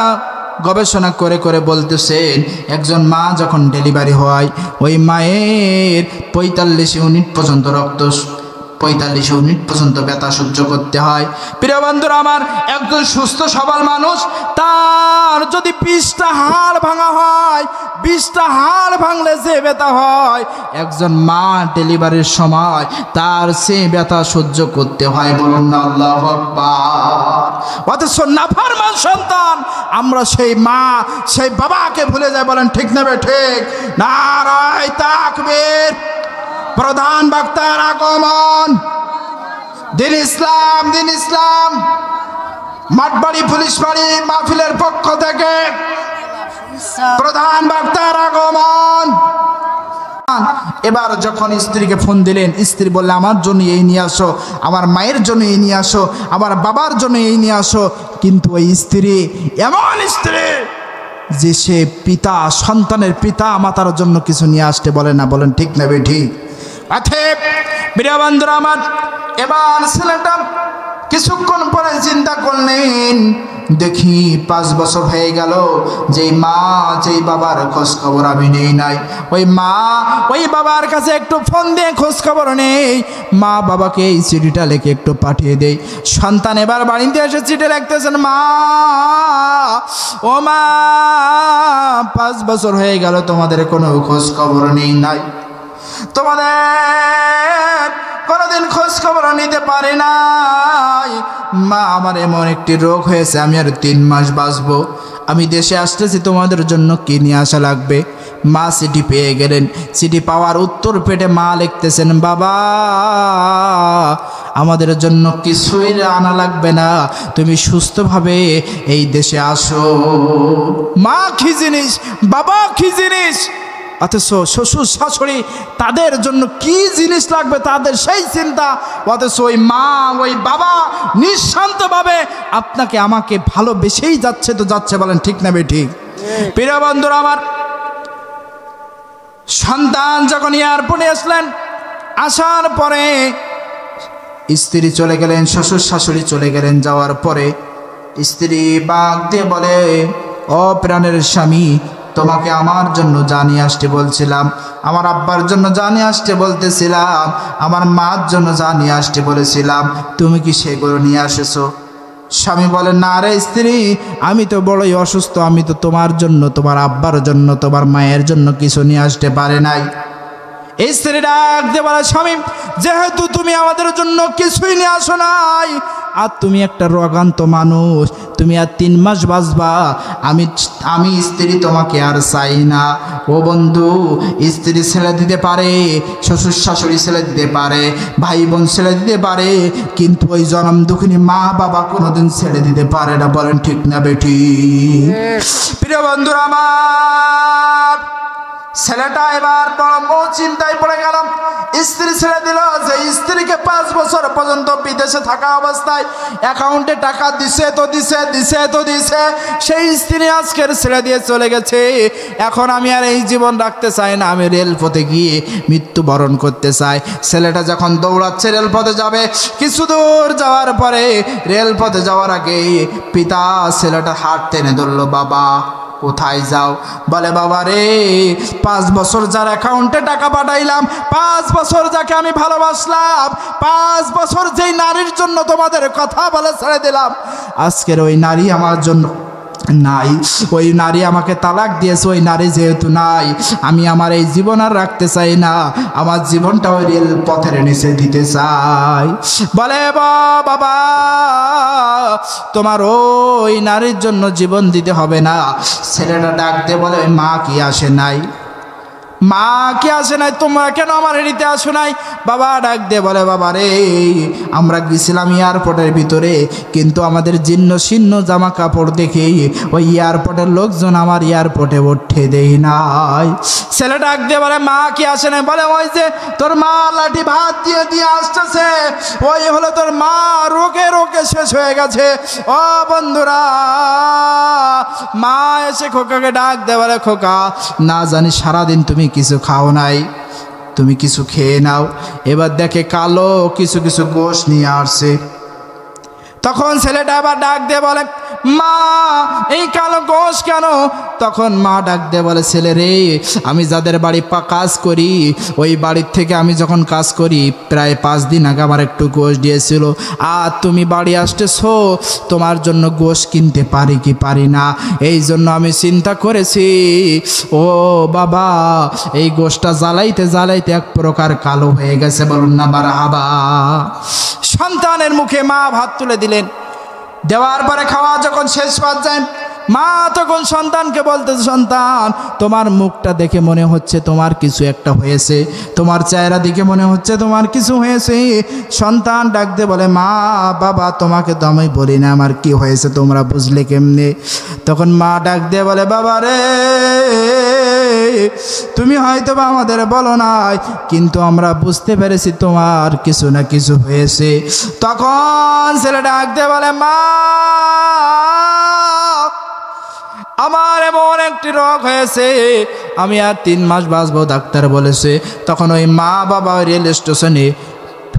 গবেষণা করে করে বলতেছেন, একজন মা যখন ডেলিভারি হয়, ওই মায়ের 45 ইউনিট পর্যন্ত 45 ইউনিট পর্যন্ত ব্যথা সহ্য করতে হয়। প্রিয় বন্ধুরা আমার, একজন সুস্থ সবল মানুষ, তার যদি 20টা হাড় ভাঙা হয়, 20টা হাড় ভাঙলে যে ব্যথা হয়, একজন মা ডেলিভারির সময় তার সে ব্যথা সহ্য করতে হয়, বলুন না আল্লাহু আকবার। অথচ নাফরমান সন্তান আমরা সেই মা সেই বাবাকে ভুলে যাই, বলেন ঠিক না ঠিক? নারায়ে তাকবীর, প্রধান বক্তার আগমন, দিন ইসলাম, দিন ইসলাম, মাঠবাড়ি পুলিশ বাড়ি মাহফিলের পক্ষ থেকে প্রধান বক্তার আগমন। এবার যখন স্ত্রীকে ফোন দিলেন, স্ত্রী বললে, আমার জন্য এই নিয়ে আসো, আমার মায়ের জন্য এই নিয়ে আসো, আমার বাবার জন্য এই নিয়ে আসো। কিন্তু ওই স্ত্রী এমন স্ত্রী যে সে পিতা, সন্তানের পিতা মাতার জন্য কিছু নিয়ে আসতে বলে না, বলেন ঠিক না ঠিক? অতএব প্রিয় বন্ধুরা আমার, এবার ছেলেটা কিছুক্ষণ পরে চিন্তা করলেন, দেখি 5 বছর হয়ে গেল যেই মা যেই বাবার খোঁজ খবর আমি নেই নাই, ওই মা ওই বাবার কাছে একটু ফোন দিয়ে খোঁজ খবর নেই, মা বাবাকে এই চিঠিটা লিখে একটু পাঠিয়ে দেই। সন্তান এবার বাড়িতে এসে চিঠি লিখতেছেন, মা, ও মা, 5 বছর হয়ে গেল তোমাদের কোনো খোঁজ খবর নেই নাই, তোমাদের কোনোদিন খোঁজ খবর নিতে পারে নাই। মা, আমার এমন একটি রোগ হয়েছে, আমি আর 3 মাস বাঁচবো, আমি দেশে আসতেছি, তোমাদের জন্য কি নিয়ে আসা লাগবে? মা চিঠি পেয়ে গেলেন। চিঠি পাওয়ার উত্তর পেটে মা লিখতেছেন, বাবা, আমাদের জন্য কিছুই আনা লাগবে না, তুমি সুস্থভাবে এই দেশে আসো। মা কি জিনিস, বাবা কি জিনিস, অথচ শ্বশুর শাশুড়ি তাদের জন্য কি জিনিস লাগবে তাদের সেই চিন্তা, অথচ ওই মা ওই বাবা নিঃশান্তভাবে আপনাকে আমাকে ভালোবেসেই যাচ্ছে, তো যাচ্ছে, বলেন ঠিক না ঠিক? প্রিয় বন্ধুরা আমার, সন্তান যখন এয়ারপোর্টে আসলেন, আসার পরে স্ত্রী চলে গেলেন, শ্বশুর শাশুড়ি চলে গেলেন, যাওয়ার পরে স্ত্রী বাগ দিয়ে বলে, ও প্রাণের স্বামী, তোমাকে আমার জন্য জানিয়ে আসতে বলছিলাম, আমার আব্বার জন্য জানিয়ে আসতে বলতেছিলাম, আমার মার জন্য জানিয়ে আসতে বলেছিলাম, তুমি কি সেগুলো নিয়ে আসেছো? স্বামী বলে, না রে স্ত্রী, আমি তো বড়ই অসুস্থ, আমি তো তোমার জন্য, তোমার আব্বার জন্য, তোমার মায়ের জন্য কিছু নিয়ে আসতে পারে নাই। স্ত্রী ডাক দিয়ে বলে, স্বামী, যেহেতু তুমি আমাদের জন্য কিছুই নিয়ে আসো নাই, আর তুমি একটা রোগান্ত মানুষ, তুমি আর 3 মাস বাঁচবা, আমি স্ত্রী তোমাকে আর চাই না। ও বন্ধু, স্ত্রী ছেড়ে দিতে পারে, শ্বশুর শাশুড়ি ছেড়ে দিতে পারে, ভাই বোন ছেড়ে দিতে পারে, কিন্তু ওই জনম দুঃখিনী মা বাবা কোনোদিন ছেড়ে দিতে পারে না, বলেন ঠিক না বেটি? প্রিয় বন্ধুরা আমার, ছেলেটা এবার বড় চিন্তায় পড়ে গেল। স্ত্রী ছেড়ে দিল, যে স্ত্রীকে 5 বছর পর্যন্ত বিদেশে থাকা অবস্থায় অ্যাকাউন্টে টাকা দিছে তো দিছে, সেই স্ত্রী আজকের ছেড়ে দিয়ে চলে গেছে। এখন আমি আর এই জীবন রাখতে চাই না, আমি রেলপথে গিয়ে মৃত্যুবরণ করতে চাই। ছেলেটা যখন দৌড়াচ্ছে রেলপথে যাবে, কিছু দূর যাওয়ার পরে রেলপথে যাওয়ার আগে পিতা ছেলেটা হাত টেনে ধরলো, বাবা কোথায় যাও? বলে, বাবা রে, 5 বছর যার অ্যাকাউন্টে টাকা পাঠাইলাম, 5 বছর যাকে আমি ভালোবাসলাম, 5 বছর যেই নারীর জন্য তোমাদের কথা বলে ছেড়ে দিলাম, আজকের ওই নারী আমার জন্য নাই, ওই নারী আমাকে তালাক দিয়েছে, ওই নারী যেহেতু নাই, আমি আমার এই জীবন আর রাখতে চাই না, আমার জীবনটা ওই রেল পথের নিচে দিতে চাই। বলে বাবা তোমার ওই নারীর জন্য জীবন দিতে হবে না। ছেলেটা ডাক দিয়ে বলে মা কি আসে নাই? মা কি আসে নাই? তোমরা কেন আমার এড়িতে আসো নাই? বাবা ডাক দিয়ে বলে বাবা রে, আমরা গেছিলাম এয়ারপোর্টের ভিতরে, কিন্তু আমাদের জীর্ণ শীর্ণ জামা কাপড় দেখে ওই এয়ারপোর্টের লোকজন আমার এয়ারপোর্টে উঠে দেই নাই। ছেলে ডাক দিয়ে বলে মা কি আসে নাই? বলে ওই যে তোর মা লাঠি ভাত দিয়ে দিয়ে আসতেছে, ওই হলো তোর মা, রোগে রোগে শেষ হয়ে গেছে। ও বন্ধুরা, মা এসে খোকাকে ডাক দিয়ে বলে খোকা, না জানি সারাদিন তুমি কিছু খাও নাই, তুমি কিছু খেয়ে নাও। এবার দেখে কালো কিছু কিছু গোশ নিয়ে আসছে। তখন ছেলেটা আবার ডাক দিয়ে বলে মা এই কালো গোশ কেন? তখন মা ডাক দিয়ে বলে ছেলে রে, আমি যাদের বাড়ি কাজ করি, ওই বাড়ির থেকে আমি যখন কাজ করি প্রায় 5 দিন আগে আমার একটু গোশ দিয়েছিল, আর তুমি বাড়ি আসতেছো, তোমার জন্য গোশ কিনতে পারি কি পারি না, এই জন্য আমি চিন্তা করেছি ও বাবা এই গোশটা জ্বালাইতে জ্বালাইতে এক প্রকার কালো হয়ে গেছে। বলুন না মারহাবা। সন্তানের মুখে মা ভাত তুলে দিলেন, দেওয়ার পরে খাওয়া যখন শেষ পর্যায়ে মা তখন সন্তানকে বলতেছে সন্তান তোমার মুখটা দেখে মনে হচ্ছে তোমার কিছু একটা হয়েছে, তোমার চেহারা দেখে মনে হচ্ছে তোমার কিছু হয়েছে। সন্তান ডাক দিয়ে বলে মা বাবা তোমাকে তো আমি বলি না আমার কি হয়েছে, তোমরা বুঝলে কেমনে? তখন মা ডাক দিয়ে বলে বাবা রে, তুমি হয়তো বা আমাদের বলো নাই, কিন্তু আমরা বুঝতে পেরেছি তোমার কিছু না কিছু হয়েছে। তখন ছেলে ডাক দিয়ে বলে মা আমার এমন একটি রোগ হয়েছে, আমি আর 3 মাস বাঁচবো ডাক্তার বলেছে। তখন ওই মা বাবা রেল স্টেশনে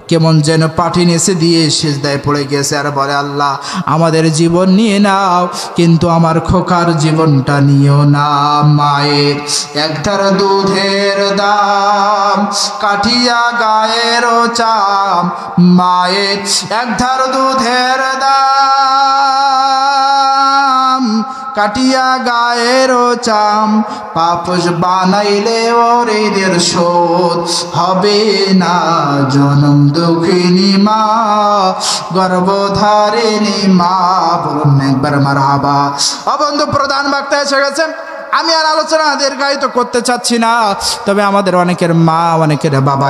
কেমন যেন পাঠি নেচে দিয়ে সিজদায় পড়ে গেছে আর বলে আল্লাহ আমাদের জীবন নিয়ে নাও, কিন্তু আমার খোকার জীবনটা নিও না। মায়ের একধার দুধের দাম কাঠিয়া গায়ের চাম, মায়ের একধার দুধের দাম কাটিয়া গায়ের চাম, পাপস বানাইলে ওরেদের শোধ হবে না। জনম দুঃখিনী মা গর্ভধারিণী মা। বলুন একবার মারহাবা। বন্ধু প্রধান বক্তা এসে গেছেন, আমি আর আলোচনা দীর্ঘায়িত করতে চাচ্ছি না, তবে আমাদের অনেকের মা অনেকের বাবা